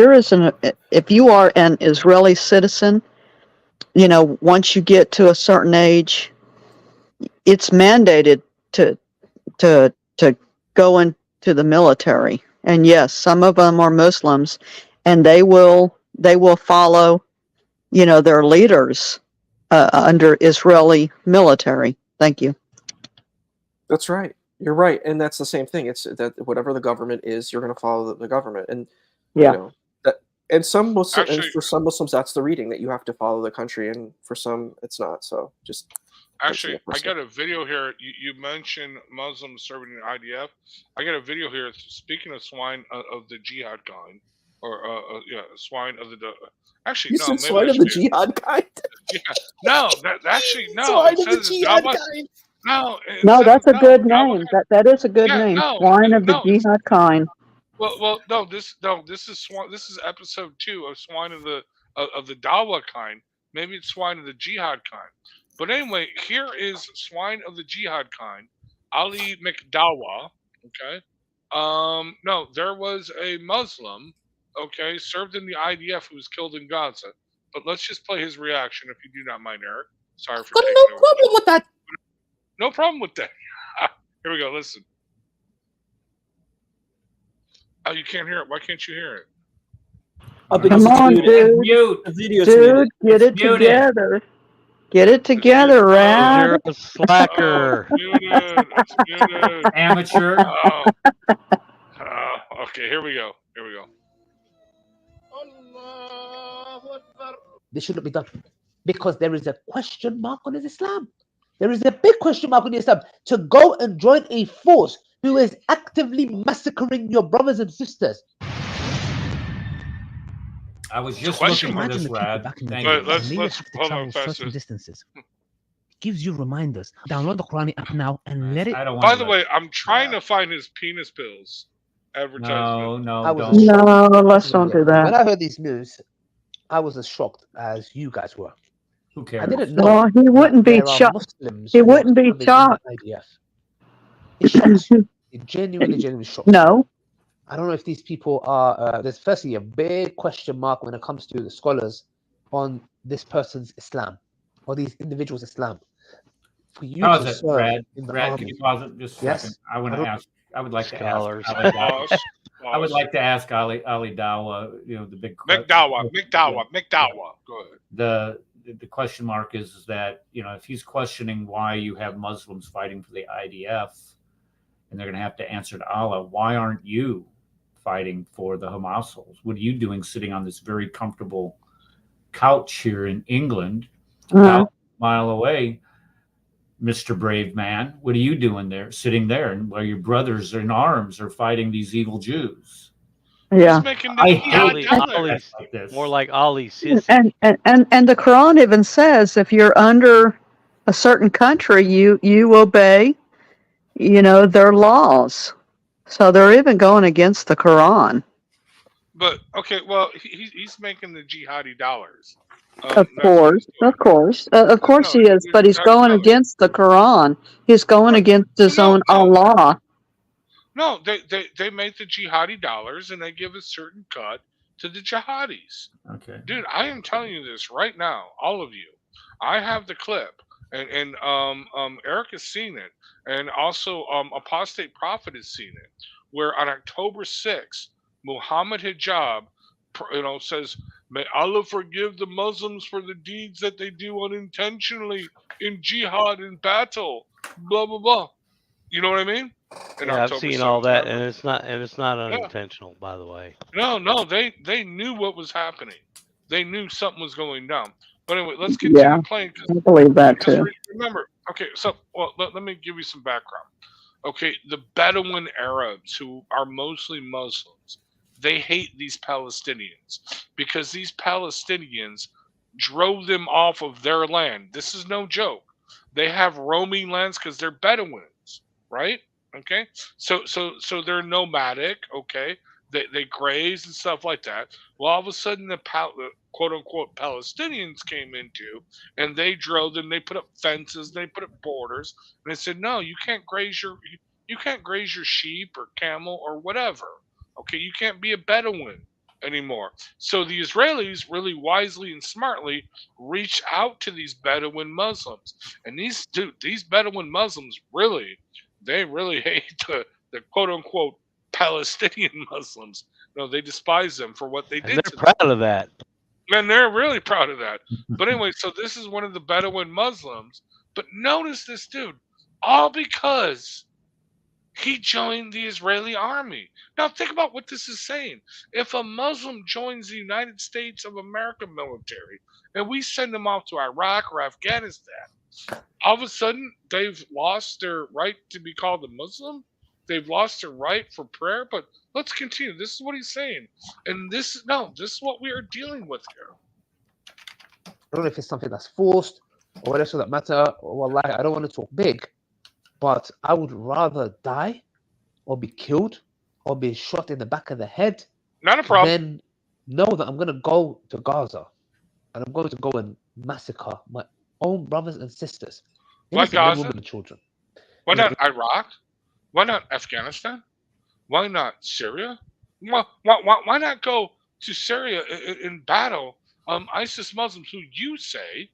you are an Israeli citizen, you know, once you get to a certain age, it's mandated to go into the military. And yes, some of them are Muslims, and they will follow, you know, their leaders under Israeli military. Thank you. that's right. You're right, and that's the same thing. It's that whatever the government is, you're going to follow the government, and Yeah. you know that. And some Muslims, Actually- and for some Muslims, that's the reading that you have to follow the country, and for some, it's not. So just Actually, I got a video here. You mentioned Muslims serving in IDF. I got a video here. Speaking of swine of the jihad kind, or swine of the. Actually, you no, said maybe swine that of the should be- jihad kind. Yeah, no, actually no. Swine It of the says jihad Dawah- kind. No, it No, says- that's a no, good Dawah- name. That is a good Yeah, name. no, Swine of the no, it's- jihad kind. Well, no, this is swine. This is episode 2 of swine of the Dawah kind. Maybe it's swine of the jihad kind. But anyway, here is swine of the jihad kind, Ali McDawah. Okay, no, there was a Muslim, okay, served in the IDF who was killed in Gaza. But let's just play his reaction, if you do not mind, Eric. Sorry for taking over. problem with that. No problem with that. Here we go. Listen. Oh, you can't hear it. Why can't you hear it? Come on, dude. Mute. Dude, get it together. Get it together, Rad. You're a slacker. It's muted. Amateur. Okay, here we go. This shouldn't be done because there is a question mark on his Islam. There is a big question mark on Islam to go and join a force who is actively massacring your brothers and sisters. I was just Question. looking for Imagine this, the people Rad. back in the Thank day, you. and they would have to travel certain distances. Gives you reminders. Download the Quran app now and let it. By the way, I'm trying to find his penis pills advertisement. No, No, let's don't do that. When I heard these news, I was as shocked as you guys were. Who I cares? didn't know. No, he wouldn't be there are shocked. Muslims He who are wouldn't be serving in the shocked. IDF. It shocks you. It genuinely shocks No. I don't know if these people are. There's firstly a big question mark when it comes to the scholars on this person's Islam or these individuals' Islam. For you Pause to it, serve Brad. in the Brad, army, can you pause it just a yes? second? I want to ask. I would like to ask. Scholars. Ali Dawah. Pause. I would like to ask Ali Dawah. You know, the big McDawah. Go ahead. The question mark is that, you know, if he's questioning why you have Muslims fighting for the IDF, and they're going to have to answer to Allah, why aren't you fighting for the Hamasals? What are you doing sitting on this very comfortable couch here in England, about a mile away, Mr. Brave Man? What are you doing there, sitting there, and while your brothers in arms are fighting these evil Jews? Yeah. I hate Ali, like this. more like Ali Sisi. And the Quran even says if you're under a certain country, you obey, you know, their laws. So they're even going against the Quran. But okay, well, he's making the jihadi dollars. Of course he is. But he's going against the Quran. He's going against his own Allah. No, they make the jihadi dollars and they give a certain cut to the jihadis. Okay. Dude, I am telling you this right now, all of you. I have the clip, and Eric has seen it, and also Apostate Prophet has seen it, where on October 6th, Muhammad Hijab, says, "May Allah forgive the Muslims for the deeds that they do unintentionally in jihad and battle." Blah blah blah. You know what I mean? Yeah, I've seen all that, and it's not unintentional, by the way. No, they knew what was happening. They knew something was going down. But anyway, let's continue playing. I believe that too. Remember, okay, so let me give you some background. Okay, the Bedouin Arabs, who are mostly Muslims, they hate these Palestinians because these Palestinians drove them off of their land. This is no joke. They have roaming lands because they're Bedouins, right? Okay, so they're nomadic. Okay, They graze and stuff like that. Well, all of a sudden the quote unquote Palestinians came into, and they drilled them. They put up fences. They put up borders, and they said, no, you can't graze your sheep or camel or whatever. Okay, you can't be a Bedouin anymore. So the Israelis really wisely and smartly reached out to these Bedouin Muslims, and these Bedouin Muslims really hate the quote unquote Palestinian Muslims. No, they despise them for what they did. They're proud of that. And they're really proud of that. But anyway, so this is one of the Bedouin Muslims. But notice this dude, all because he joined the Israeli army. Now think about what this is saying. If a Muslim joins the United States of America military and we send them off to Iraq or Afghanistan, all of a sudden they've lost their right to be called a Muslim. They've lost their right for prayer. But let's continue. This is what he's saying. And this is what we are dealing with here. I don't know if it's something that's forced or whatever for that matter. Well, I don't want to talk big, but I would rather die or be killed or be shot in the back of the head Not a problem. than know that I'm going to go to Gaza and I'm going to go and massacre my own brothers and sisters. Why Innocent men, Gaza? women, and children. Why not Iraq? Why not Afghanistan? Why not Syria? Why not go to Syria in battle ISIS Muslims who you say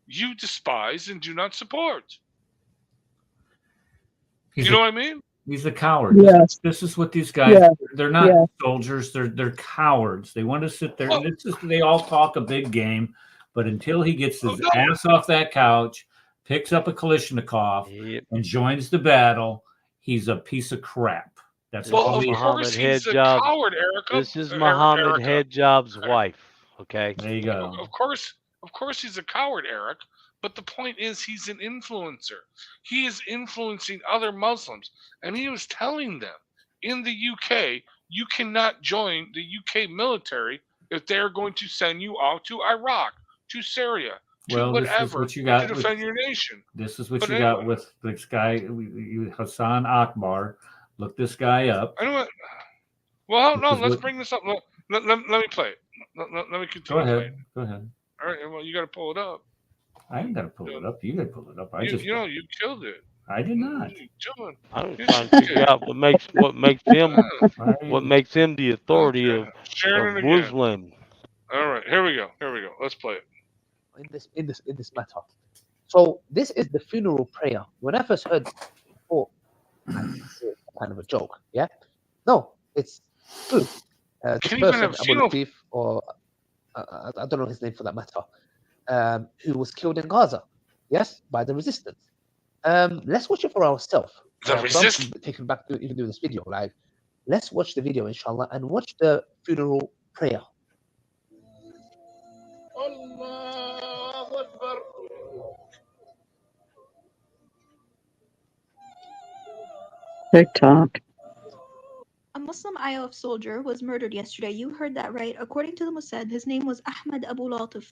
you despise and do not support? You know what I mean? He's a coward. Yes. This is what these guys. Yes. They're not Yes. soldiers. They're cowards. They want to sit there. And it's just, they all talk a big game, but until he gets his ass off that couch, picks up a Kalashnikov, and joins the battle, he's a piece of crap. That's all he is. Muhammad Hedjab. This is Muhammad Hedjab's wife. Okay. There you go. Of course he's a coward, Eric. But the point is he's an influencer. He is influencing other Muslims. And he was telling them, in the UK, you cannot join the UK military if they're going to send you out to Iraq, to Syria, to Well, this is whatever, what you got to defend your nation. This is what But you anyway. got with this guy, Hassan Akbar. Look this guy up. Anyway, well, no, This is let's what- bring this up. Let me play it. Let me continue Go playing. ahead. Go ahead. All right, well, you got to pull it up. I ain't got to pull it up. You got to pull it up. I just. You killed it. I did not. What are you doing? I was trying to figure out what makes him the authority of Sharing it again. Muslim. All right, here we go. Let's play it. in this matter. So this is the funeral prayer. When I first heard, I thought it's kind of a joke. Yeah, no, it's true. This Can you even person, have Abu funeral? Latif, or I don't know his name for that matter, who was killed in Gaza, yes, by the resistance. Let's watch it for ourselves. The resistance. Taken back to even do this video. Like, let's watch the video, inshallah, and watch the funeral prayer. TikTok. A Muslim IOF soldier was murdered yesterday. You heard that right. According to the Mossad, his name was Ahmed Abu Latif.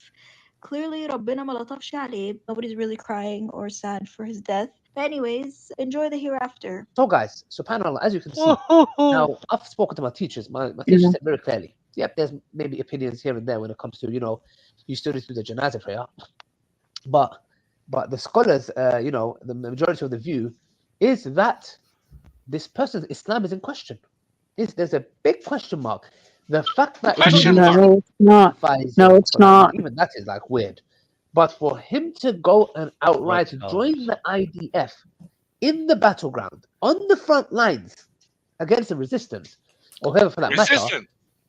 Clearly, Rabbina ma latafsh alayh. Nobody's really crying or sad for his death. But anyways, enjoy the hereafter. So, guys, subhanAllah, as you can see, now I've spoken to my teachers. My teachers said very clearly, yep, there's maybe opinions here and there when it comes to, you still need to do the janazah prayer. But the scholars, the majority of the view is that this person's Islam is in question. There's a big question mark. The fact that No, it's not. No, it's not. Even that is like weird. But for him to go and outright join the IDF in the battleground, on the front lines against the resistance, or whoever for that matter,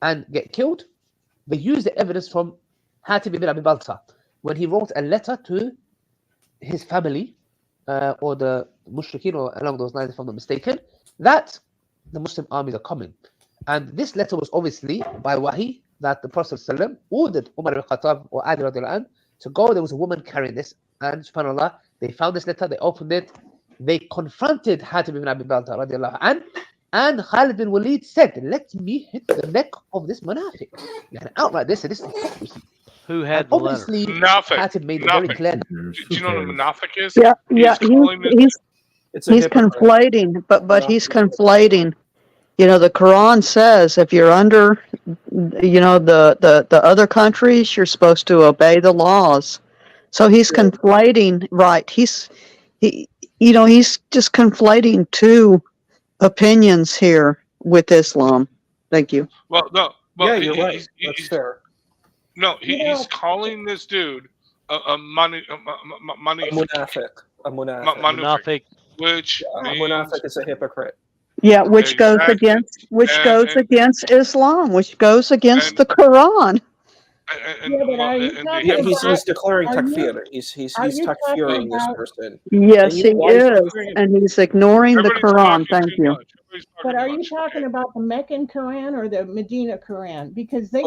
and get killed, they use the evidence from Hatib ibn Abi Balta when he wrote a letter to his family, or the Mushrikeen, or along those lines, if I'm not mistaken, that the Muslim armies are coming. And this letter was obviously by Wahi, that the Prophet ﷺ ordered Umar ibn Khattab or Ali radiallahu anh to go. There was a woman carrying this, and subhanAllah, they found this letter, they opened it, they confronted Hatib ibn Abi Balta radiallahu anh, and Khalid bin Walid said, let me hit the neck of this munafiq. And outright, this is hypocrisy. Who had the obviously, Hatib made it very clear. Do you know what a munafiq is? Yeah, he's conflating, but he's conflating. You know, the Quran says if you're under, you know, the other countries, you're supposed to obey the laws. So he's conflating, right? He, you know, he's just conflating two opinions here with Islam. Thank you. Well, no. Well, Yeah, you're right. That's fair. No, he's calling this dude a money, Munafik. A munafik, which a means, munafik is a hypocrite. Yeah, which goes against Islam, which goes against the Quran. He's declaring takfir. He's takfiring this person. Yes, he is, and he's ignoring the Quran. Thank you. But are you talking about the Meccan Quran or the Medina Quran? Because they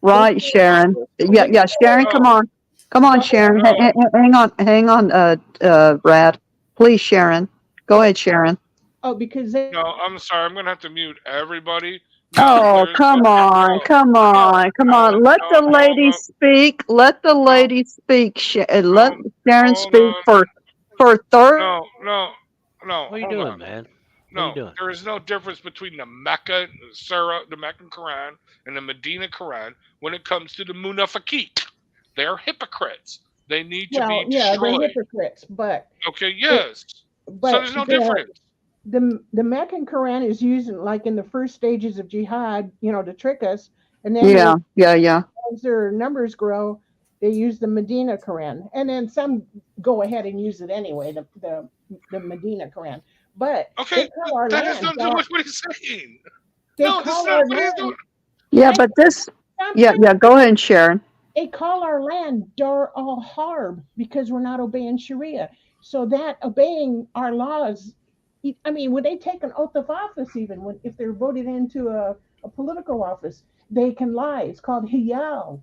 right, Sharon. Yeah, Sharon, come on, Sharon. Hang on, Rad. Please, Sharon. Go ahead, Sharon. Oh, because No, I'm sorry. I'm gonna have to mute everybody. Oh, come on. Let the lady speak. Let the lady speak. Let Sharon speak for 30. No. What are you doing, man? No, there is no difference between the Mecca Surah, the Meccan Quran, and the Medina Quran when it comes to the munafiqeen. They're hypocrites. They need to be destroyed. they're hypocrites, but okay, yes. But so there's no difference. The Meccan Quran is used like in the first stages of jihad, you know, to trick us, and then as their numbers grow, they use the Medina Quran, and then some go ahead and use it anyway, the Medina Quran. But okay, that has nothing to do with what he's saying. No, this is not what he's doing. Yeah, but this. Yeah. Go ahead, Sharon. They call our land Dar al-Harb because we're not obeying Sharia. So that obeying our laws, I mean, when they take an oath of office, even if they're voted into a political office, they can lie. It's called hiyal.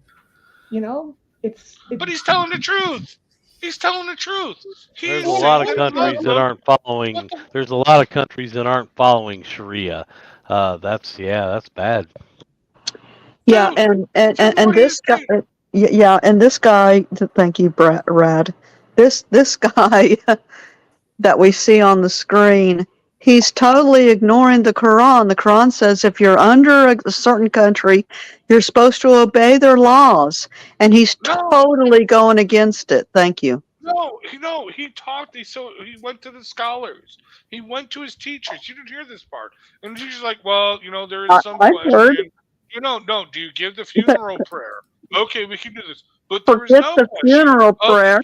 You know, it's. But he's telling the truth. He's telling the truth. There's a lot of countries that aren't following. There's a lot of countries that aren't following Sharia. That's bad. Yeah, and this guy. Yeah, and this guy. Thank you, Brad. This guy that we see on the screen, he's totally ignoring the Quran. The Quran says if you're under a certain country, you're supposed to obey their laws, and he's totally going against it. Thank you. No, he talked. He went to the scholars. He went to his teachers. You didn't hear this part. And the teacher's like, well, you know, there is some question. Heard. No. Do you give the funeral prayer? Okay, we can do this. But there is no the funeral prayer.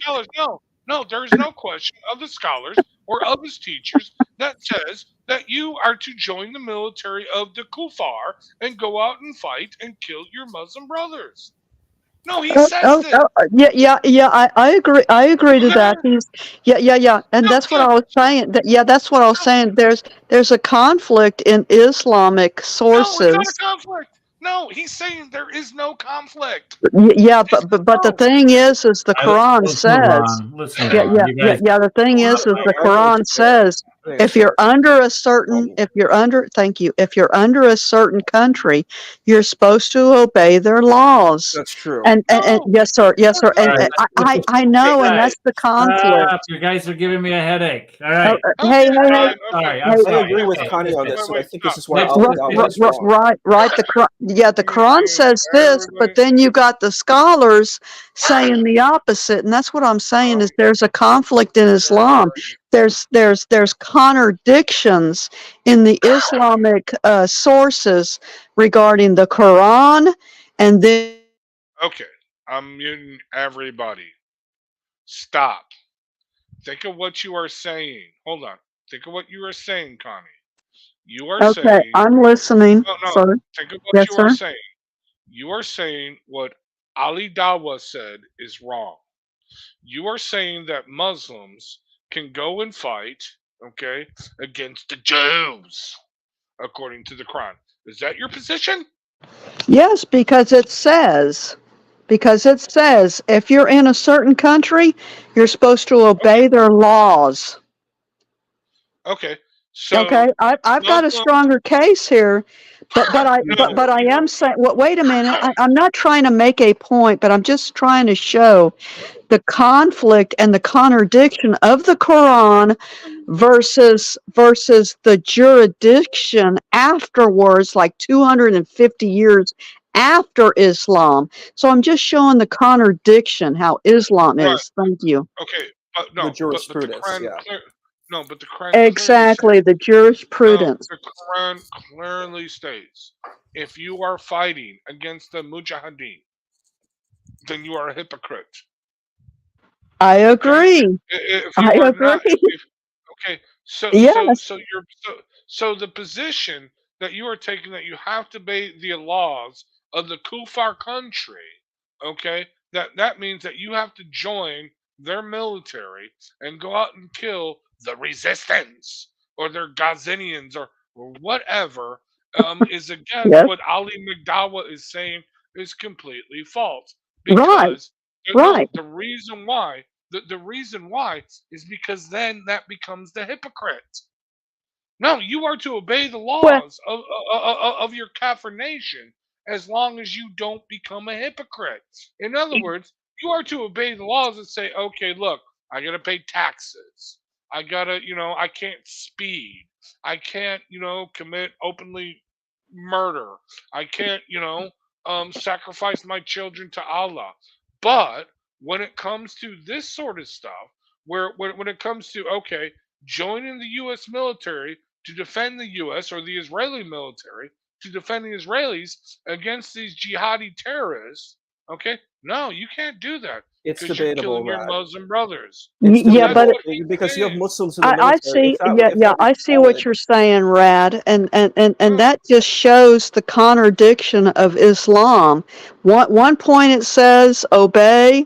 No, there is no question of the scholars or of his teachers that says that you are to join the military of the kuffar and go out and fight and kill your Muslim brothers. No, he says this. Yeah. I agree. I agree to that. And that's what I was saying. That's what I was saying. There's a conflict in Islamic sources. No, it's not a conflict. No, he's saying there is no conflict. Yeah, but the thing is the Quran says. The thing is the Quran says if you're under a certain country, you're supposed to obey their laws. That's true. And yes, sir. And I know, and that's the conflict. You guys are giving me a headache. All right. Hey. I agree with Connie on this, and I think this is why Right. The Quran says this, but then you got the scholars saying the opposite, and that's what I'm saying is there's a conflict in Islam. There's contradictions in the Islamic sources regarding the Quran, and then. Okay, I'm muting everybody. Stop. Think of what you are saying. Hold on. Think of what you are saying, Connie. You are saying. Okay, I'm listening. No. Sorry. Think of what you are saying. You are saying what Ali Dawah said is wrong. You are saying that Muslims can go and fight, okay, against the Jews, according to the Quran. Is that your position? Yes, because it says if you're in a certain country, you're supposed to obey their laws. Okay. So I've got a stronger case here, but I am saying. Wait a minute. I'm not trying to make a point, but I'm just trying to show the conflict and the contradiction of the Quran versus the jurisdiction afterwards, like 250 years after Islam. So I'm just showing the contradiction how Islam Right. is. Thank you. Okay, but no, The but the jurisprudence, Quran yeah. no, but the Quran clearly Exactly, states, the jurisprudence. the Quran clearly states, if you are fighting against the mujahideen, then you are a hypocrite. I agree. If you I are agree. not, okay, Yes. so the position that you are taking that you have to obey the laws of the kuffar country, okay, that means that you have to join their military and go out and kill the resistance or their Gazinians or whatever, is against Yes. what Ali McDowah is saying is completely false. Right. Because Right. the reason why the reason why is because then that becomes the hypocrite. No, you are to obey the Well, laws of your Kafir nation as long as you don't become a hypocrite. In other words, you are to obey the laws and say, okay, look, I got to pay taxes. I got to, I can't speed. I can't, commit openly murder. I can't, sacrifice my children to Allah. But when it comes to this sort of stuff, where when it comes to, okay, joining the U.S. military to defend the U.S. or the Israeli military to defend the Israelis against these jihadi terrorists, okay, no, you can't do that It's because you're debatable, killing your Rad. Muslim brothers. It's yeah, That's but what he's because you have saying. Muslims in the I military. see. Yeah, If yeah, that was I see what valid, you're saying, Rad, and that just shows the contradiction of Islam. One point it says obey,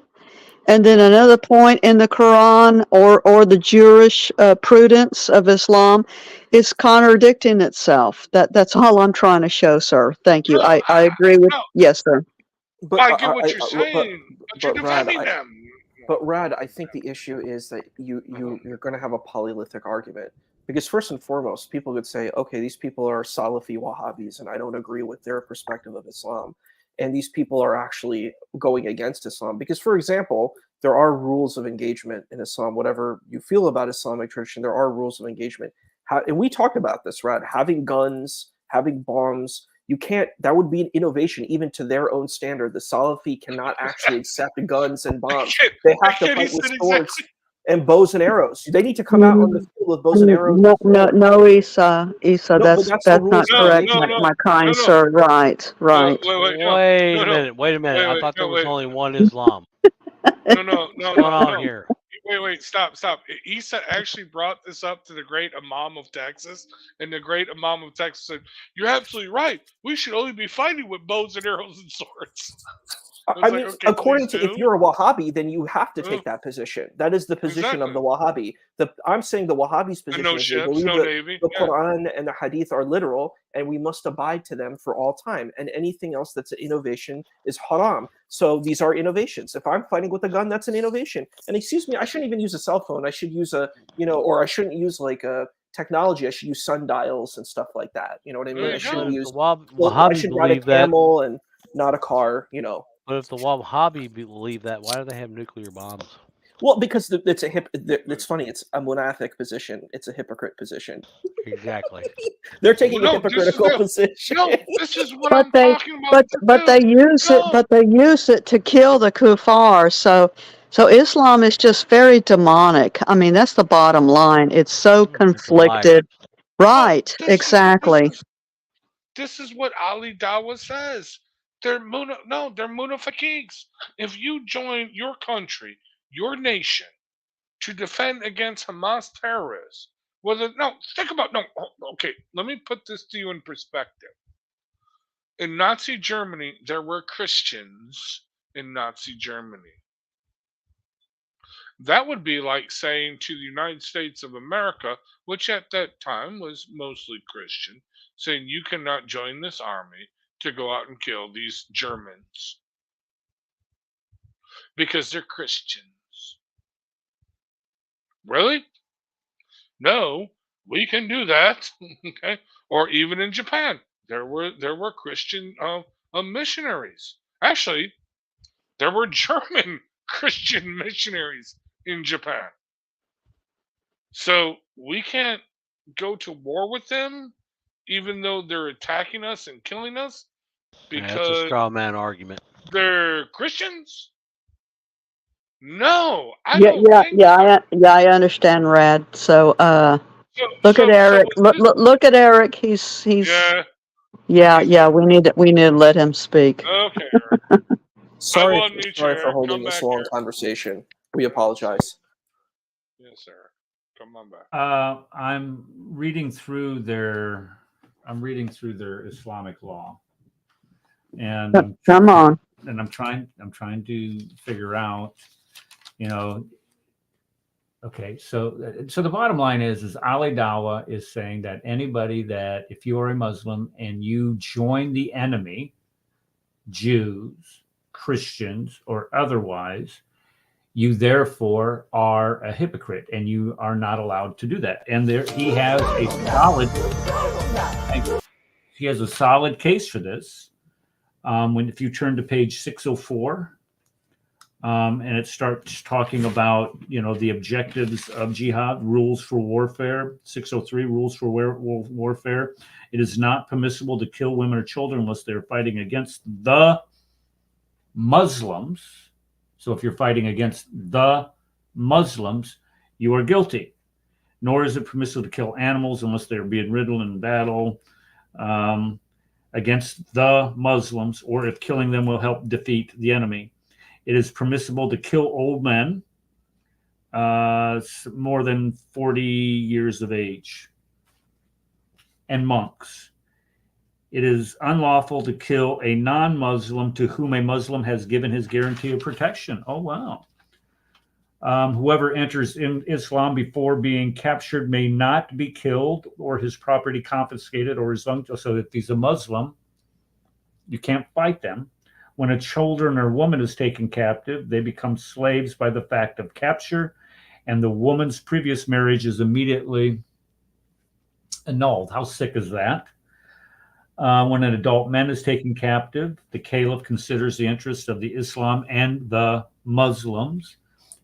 and then another point in the Quran or the Jewish prudence of Islam is contradicting itself. That's all I'm trying to show, sir. Thank you. No, I agree with no, yes, sir. but I get what you're look, saying, but you're Rad, defending them. but Rad, I think the issue is that you're going to have a polythic argument because first and foremost, people could say, okay, these people are Salafi Wahhabis, and I don't agree with their perspective of Islam, and these people are actually going against Islam because, for example, there are rules of engagement in Islam. Whatever you feel about Islamic tradition, there are rules of engagement. And we talked about this, Rad, having guns, having bombs. You can't, that would be an innovation even to their own standard. The Salafi cannot actually accept guns and bombs. They have to fight with swords and bows and arrows. They need to come out on the field with bows and arrows. No, Isa, No, but that's the not rules of correct, engagement. my kind sir. Right. Wait a minute. I thought there was only one Islam. No. What's going on here? Wait, stop. Isa actually brought this up to the great Imam of Texas, and the great Imam of Texas said, "You're absolutely right. We should only be fighting with bows and arrows and swords." I mean, okay, according to, do. if you're a Wahhabi, then you have to take that position. That is the position of the Wahhabi. I'm saying the Wahhabi's position no is ships, they believe no that navy, the yeah. Quran and the Hadith are literal, and we must abide to them for all time. And anything else that's an innovation is haram. So these are innovations. If I'm fighting with a gun, that's an innovation. And excuse me, I shouldn't even use a cell phone. I should use or I shouldn't use like a technology. I should use sundials and stuff like that. You know what I mean? I shouldn't use. I should ride a camel and not a car. But if the Wahhabi believe that, why do they have nuclear bombs? Well, because it's it's funny. It's a monathic position. It's a hypocrite position. Exactly. They're taking a hypocritical position. No, this is what I'm talking But about. they use it to kill the kuffar. So Islam is just very demonic. I mean, that's the bottom line. It's so conflicted. Right, exactly. This is what Ali Dawah says. They're munafiqs. If you join your country, your nation, to defend against Hamas terrorists, okay, let me put this to you in perspective. In Nazi Germany, there were Christians in Nazi Germany. That would be like saying to the United States of America, which at that time was mostly Christian, saying you cannot join this army to go out and kill these Germans because they're Christians. Really? No, we can do that. Okay, or even in Japan, there were Christian missionaries. Actually, there were German Christian missionaries in Japan. So we can't go to war with them, even though they're attacking us and killing us, That's a because straw man argument. they're Christians. No, I Yeah, don't yeah, think yeah, I understand, Rad. So, look so. at Eric. Look at Eric. He's. Yeah. We need to let him speak. Okay. Sorry unmute you, for Eric. holding Come this back long here. conversation. We apologize. Yes, sir. Come on back. I'm reading through their Islamic law, and Come on. And I'm trying to figure out, okay, so the bottom line is Ali Dawah is saying that anybody that, if you are a Muslim and you join the enemy, Jews, Christians, or otherwise, you therefore are a hypocrite and you are not allowed to do that. And he has a solid case for this. If you turn to page 604, and it starts talking about, the objectives of jihad, rules for warfare, 603, rules for warfare. It is not permissible to kill women or children unless they're fighting against the Muslims. So if you're fighting against the Muslims, you are guilty. Nor is it permissible to kill animals unless they're being ridden in battle against the Muslims, or if killing them will help defeat the enemy. It is permissible to kill old men more than 40 years of age and monks. It is unlawful to kill a non-Muslim to whom a Muslim has given his guarantee of protection. Oh, wow. Whoever enters in Islam before being captured may not be killed or his property confiscated or his own. So if he's a Muslim, you can't fight them. When a children or woman is taken captive, they become slaves by the fact of capture, and the woman's previous marriage is immediately annulled. How sick is that? When an adult man is taken captive, the caliph considers the interests of the Islam and the Muslims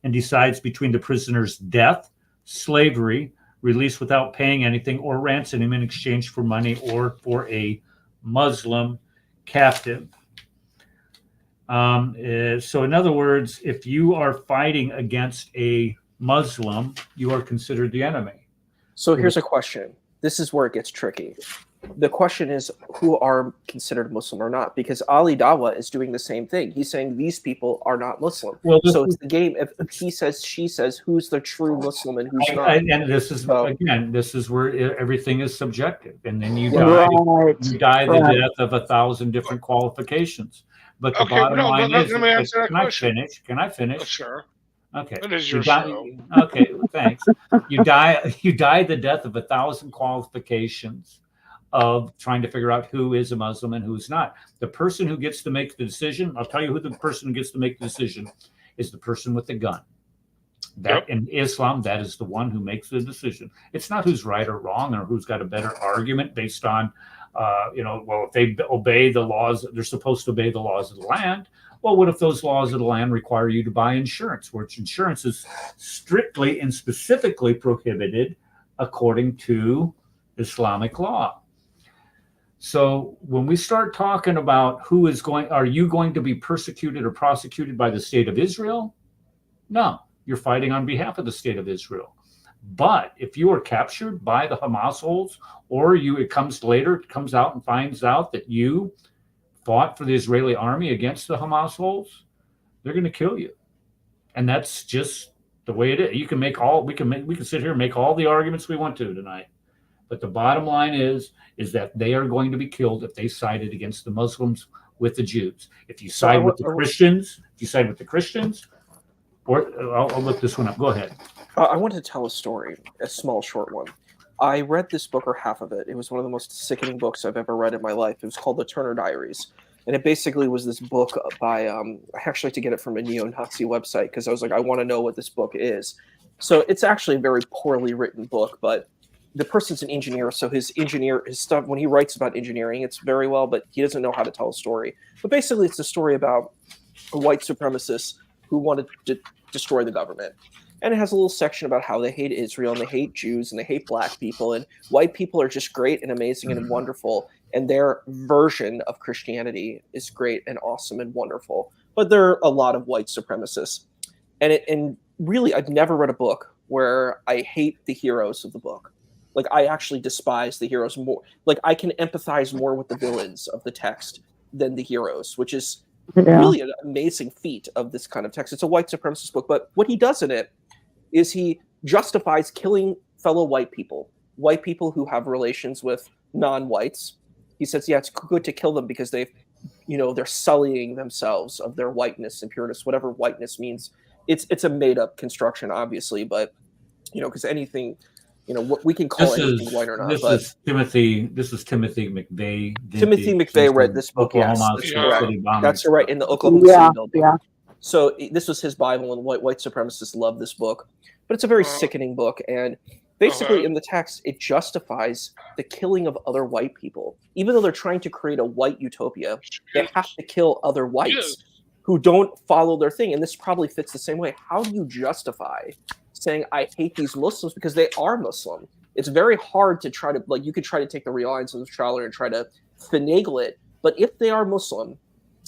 and decides between the prisoner's death, slavery, release without paying anything, or ransom him in exchange for money or for a Muslim captive. So in other words, if you are fighting against a Muslim, you are considered the enemy. So here's a question. This is where it gets tricky. The question is who are considered Muslim or not, because Ali Dawah is doing the same thing. He's saying these people are not Muslim. Well, so it's the game. If he says, she says, who's the true Muslim and who's not? And this is, again, this is where everything is subjective. And then you die the death of 1,000 different qualifications. But the bottom line is, let me answer that question. Can I finish? Oh, sure. Okay. It is your show. Okay, thanks. You die the death of 1,000 qualifications of trying to figure out who is a Muslim and who's not. The person who gets to make the decision, I'll tell you who the person who gets to make the decision is the person with the gun. That in Islam, that is the one who makes the decision. It's not who's right or wrong or who's got a better argument based on, if they obey the laws, they're supposed to obey the laws of the land. Well, what if those laws of the land require you to buy insurance, which insurance is strictly and specifically prohibited according to Islamic law? So when we start talking about are you going to be persecuted or prosecuted by the state of Israel? No, you're fighting on behalf of the state of Israel. But if you are captured by the Hamas holds, or it comes out and finds out that you fought for the Israeli army against the Hamas holds, they're going to kill you. And that's just the way it is. We can sit here and make all the arguments we want to tonight. But the bottom line is that they are going to be killed if they sided against the Muslims with the Jews. If you side with the Christians, or I'll look this one up. Go ahead. I want to tell a story, a small, short one. I read this book, or half of it. It was one of the most sickening books I've ever read in my life. It was called The Turner Diaries. And it basically was this book by, I actually had to get it from a neo-Nazi website because I was like, I want to know what this book is. So it's actually a very poorly written book, but the person's an engineer, so his stuff, when he writes about engineering, it's very well, but he doesn't know how to tell a story. But basically, it's a story about a white supremacist who wanted to destroy the government. And it has a little section about how they hate Israel and they hate Jews and they hate black people, and white people are just great and amazing and wonderful, and their version of Christianity is great and awesome and wonderful. But there are a lot of white supremacists. And really, I've never read a book where I hate the heroes of the book. Like, I actually despise the heroes more. Like, I can empathize more with the villains of the text than the heroes, which is really an amazing feat of this kind of text. It's a white supremacist book, but what he does in it is he justifies killing fellow white people who have relations with non-whites. He says, yeah, it's good to kill them because they're sullying themselves of their whiteness and pureness, whatever whiteness means. It's a made-up construction, obviously, but because anything, what we can call anything white or not. This is Timothy McVeigh. Timothy McVeigh read this book. Yes, that's correct. That's right, in the Oklahoma City building. Yeah. So this was his Bible, and white supremacists love this book. But it's a very sickening book, and basically in the text, it justifies the killing of other white people. Even though they're trying to create a white utopia, they have to kill other whites who don't follow their thing. And this probably fits the same way. How do you justify saying, I hate these Muslims because they are Muslim? It's very hard to try to, you could try to take the reliance of the scholar and try to finagle it. But if they are Muslim,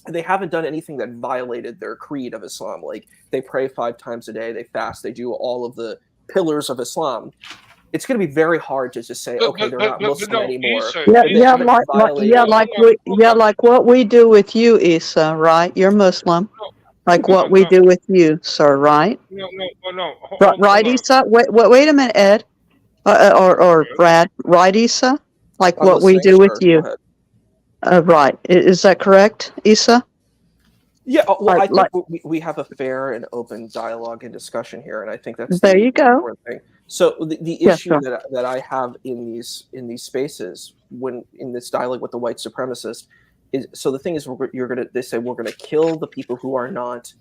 they haven't done anything that violated their creed of Islam. Like, they pray 5 times a day, they fast, they do all of the pillars of Islam. It's going to be very hard to just say, okay, they're not Muslim anymore. Like what we do with you, Issa, right? You're Muslim. Like what we do with you, sir, right? No. Right, Issa? Wait a minute, Ed. Or Brad. Right, Issa? Like what we do with you. Right. Is that correct, Issa? Yeah, well, I think we have a fair and open dialogue and discussion here, and I think that's there you go. Important thing. So the issue that I have in these spaces when in this dialogue with the white supremacist is, so the thing is, they say we're gonna kill the people who are not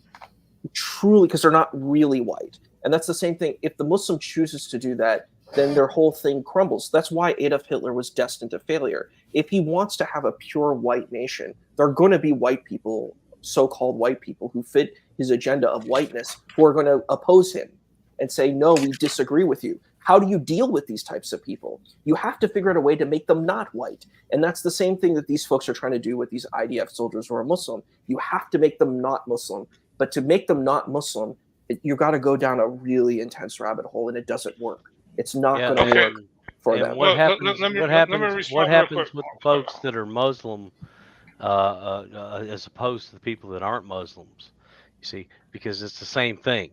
truly, because they're not really white, and that's the same thing. If the Muslim chooses to do that, then their whole thing crumbles. That's why Adolf Hitler was destined to failure. If he wants to have a pure white nation, there are going to be white people, so-called white people, who fit his agenda of whiteness, who are going to oppose him and say, no, we disagree with you. How do you deal with these types of people? You have to figure out a way to make them not white. And that's the same thing that these folks are trying to do with these IDF soldiers who are Muslim. You have to make them not Muslim. But to make them not Muslim, you got to go down a really intense rabbit hole, and it doesn't work. It's not going to work for them. What happens with the folks that are Muslim as opposed to the people that aren't Muslims? You see, because it's the same thing.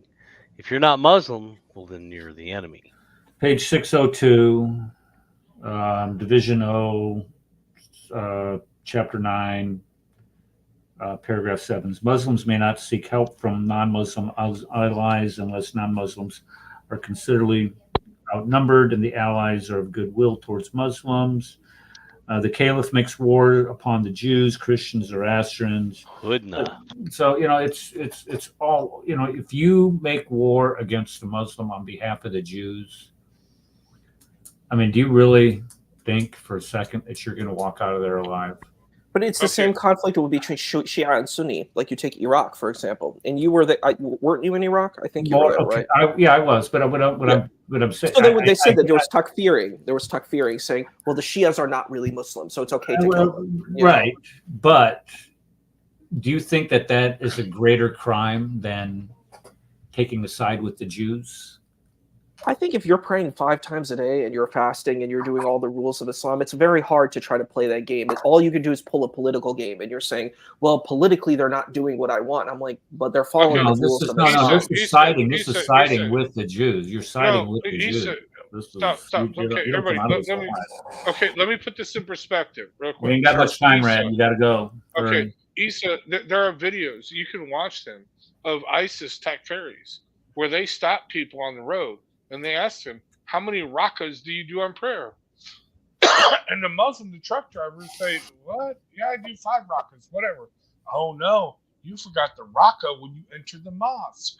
If you're not Muslim, well, then you're the enemy. Page 602, Division O, Chapter 9, Paragraph 7. Muslims may not seek help from non-Muslim allies unless non-Muslims are considerably outnumbered and the allies are of goodwill towards Muslims. The Caliph makes war upon the Jews, Christians, Zoroastrians. So it's all, if you make war against the Muslim on behalf of the Jews, I mean, do you really think for a second that you're going to walk out of there alive? But it's the same conflict between Shia and Sunni. Like, you take Iraq, for example, and you were weren't you in Iraq? I think you were there, right? I was, but I'm saying. So they said that there was takfiring. There was takfiring, saying, well, the Shias are not really Muslim, so it's okay to kill them. Right, but do you think that is a greater crime than taking a side with the Jews? I think if you're praying 5 times a day and you're fasting and you're doing all the rules of Islam, it's very hard to try to play that game. All you can do is pull a political game, and you're saying, well, politically they're not doing what I want. I'm like, but they're following the rules of Islam. This is siding. This is siding with the Jews. You're siding with the Jews. Stop. Okay, everybody. Let me put this in perspective real quick. We ain't got much time, Rad. You got to go. Okay, Issa, there are videos, you can watch them, of ISIS takfiris where they stop people on the road and they ask them, how many rakas do you do on prayer? And the Muslim, the truck drivers say, what? Yeah, I do 5 rakas, whatever. Oh no, you forgot the raka when you enter the mosque.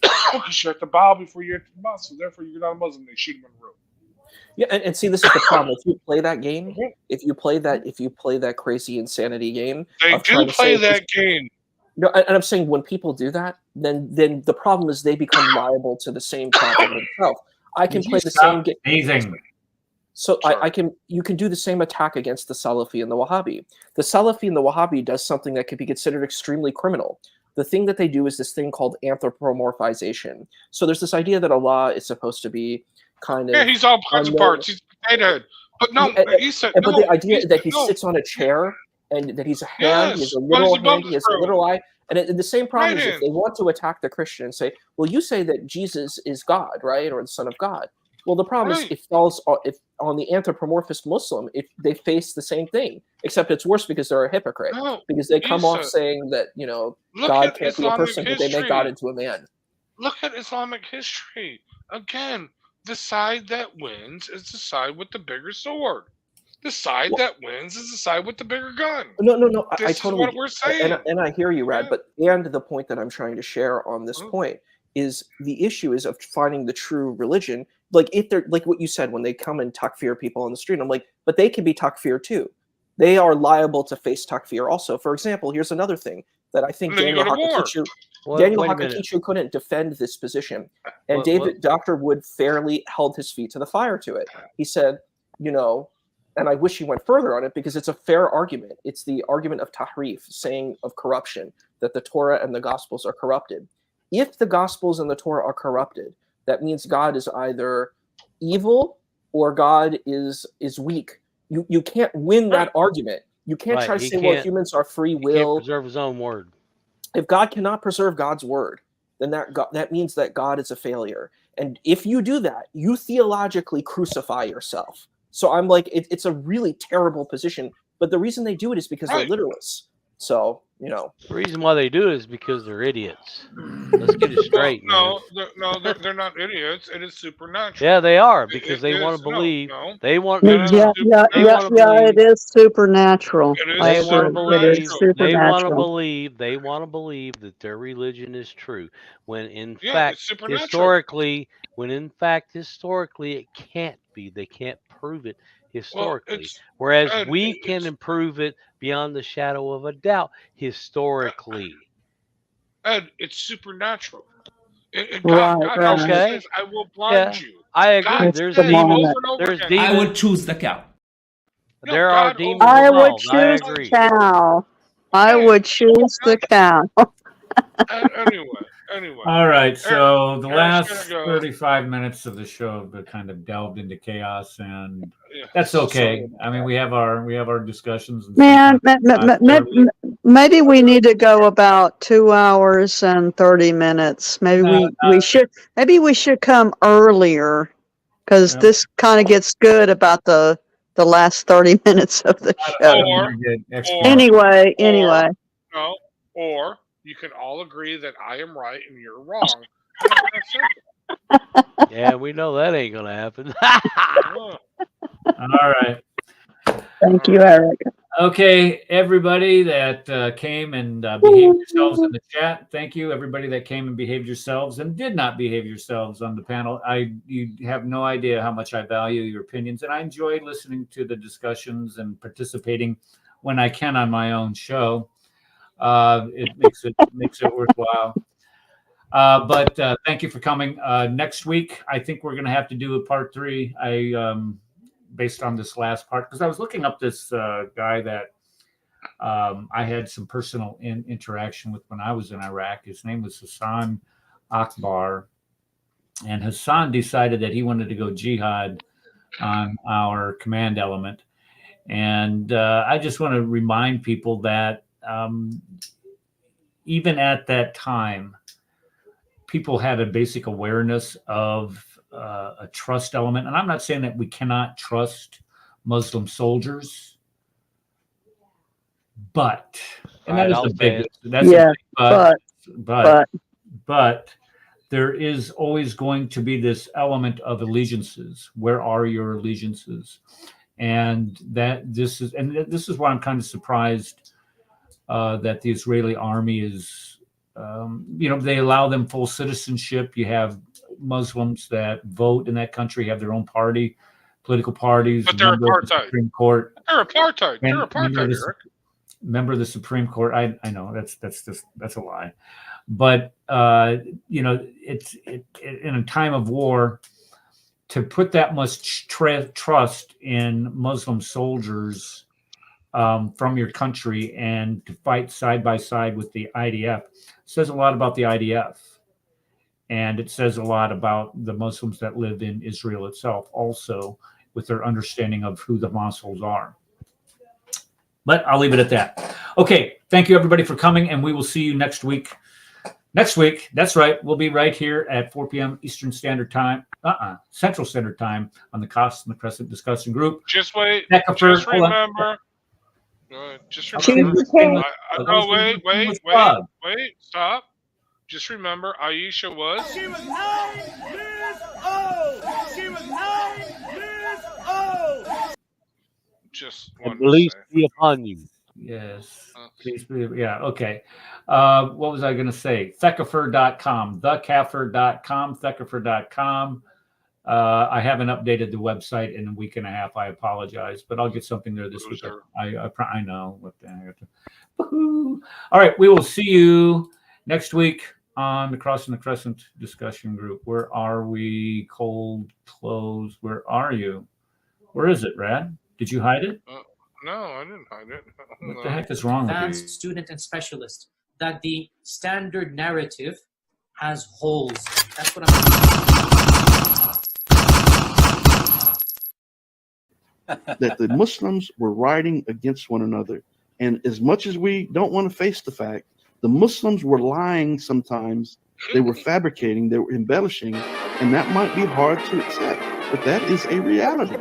Because you have to bow before you enter the mosque, so therefore you're not a Muslim. They shoot them in the road. Yeah, and see, this is the problem. If you play that game, if you play that crazy insanity game, they do play that game. No, and I'm saying when people do that, then the problem is they become liable to the same problem themselves. I can play the same game. So you can do the same attack against the Salafi and the Wahhabi. The Salafi and the Wahhabi does something that could be considered extremely criminal. The thing that they do is this thing called anthropomorphization. So there's this idea that Allah is supposed to be kind of he's all kinds of parts. He's a potato. But no, he said but the idea that he sits on a chair and that he's a hand, he has a literal hand, he has a literal eye. And the same problem is if they want to attack the Christian and say, well, you say that Jesus is God, right? Or the Son of God. Well, the problem is it falls if on the anthropomorphist Muslim, if they face the same thing, except it's worse because they're a hypocrite. Because they come off saying that, God can't be a person, but they make God into a man. Look at Islamic history. Again, the side that wins is the side with the bigger sword. The side that wins is the side with the bigger gun. No. This I totally is what we're saying. And I hear you, Rad. But the point that I'm trying to share on this point is the issue is of finding the true religion. Like if they're like what you said when they come and takfir people on the street, I'm like, but they can be takfir too. They are liable to face takfir also. For example, here's another thing that I think Daniel Hakakichu couldn't defend this position, and Dr. Wood fairly held his feet to the fire to it. He said, and I wish he went further on it because it's a fair argument. It's the argument of tahrif, saying of corruption, that the Torah and the Gospels are corrupted. If the Gospels and the Torah are corrupted, that means God is either evil or God is weak. You can't win that argument. You can't try to say, well, humans are free will. He can't preserve his own word. If God cannot preserve God's word, then that means that God is a failure. And if you do that, you theologically crucify yourself. So I'm like, it's a really terrible position. But the reason they do it is because they're literalists. So, The reason why they do it is because they're idiots. Let's get it straight. They're not idiots. It is supernatural. Yeah, they are because they want to believe. They want. It is supernatural. They want to believe. They want to believe. They want to believe that their religion is true. When in fact, historically, it can't be. They can't prove it historically. Whereas we can improve it beyond the shadow of a doubt historically. Ed, it's supernatural. God says, I will blind you. I agree. God there's says demons. over and over There's again. demons. I would choose the cow. There are demons I would involved. I choose agree. the cow. I would choose the cow. Anyway. All right. So the Eric's last gonna go. 35 minutes of the show have kind of delved into chaos, and that's okay. I mean, we have our discussions. And Man, maybe we need to go about 2 hours and 30 minutes. Maybe we should come earlier because this kind of gets good about the last 30 minutes of the show. Anyway. Or you can all agree that I am right and you're wrong. Yeah, we know that ain't gonna happen. All right. Thank you, Eric. Okay, everybody that came and behaved yourselves in the chat. Thank you, everybody that came and behaved yourselves and did not behave yourselves on the panel. You have no idea how much I value your opinions, and I enjoy listening to the discussions and participating when I can on my own show. It makes it worthwhile. But thank you for coming. Next week, I think we're going to have to do a part 3. Based on this last part, because I was looking up this guy that I had some personal interaction with when I was in Iraq. His name was Hassan Akbar, and Hassan decided that he wanted to go jihad on our command element. And I just want to remind people that even at that time, people had a basic awareness of a trust element. And I'm not saying that we cannot trust Muslim soldiers, but, and that is the biggest, but there is always going to be this element of allegiances. Where are your allegiances? And this is why I'm kind of surprised that the Israeli army is, they allow them full citizenship. You have Muslims that vote in that country, have their own party, political parties. But they're apartheid. Supreme Court. They're apartheid. They're apartheid. Member of the Supreme Court. I know that's a lie. But it's in a time of war, to put that much trust in Muslim soldiers from your country and to fight side by side with the IDF says a lot about the IDF. And it says a lot about the Muslims that live in Israel itself also, with their understanding of who the Muslims are. But I'll leave it at that. Okay, thank you everybody for coming, and we will see you next week. Next week, that's right, we'll be right here at 4 p.m. Eastern Standard Time, Central Standard Time on the Cost and the Crescent discussion group. Just wait. Just remember. Just remember. No, wait, stop. Just remember, Aisha was. She was 9 years old. She was 9 years old. Just and release be upon you. Yes. Please believe. Yeah. Okay. What was I going to say? Thekafur.com, thekafur.com, thekafur.com. I haven't updated the website in a week and a half. I apologize, but I'll get something there this week. I know what the heck. All right. We will see you next week on the Crossing the Crescent discussion group. Where are we? Cold close. Where are you? Where is it, Rad? Did you hide it? No, I didn't hide it. What the heck is wrong with you? Advanced student and specialist. That the standard narrative has holes. That's what That the Muslims were rioting against one another. And as much as we don't want to face the fact, the Muslims were lying sometimes. They were fabricating, they were embellishing, and that might be hard to accept, but that is a reality.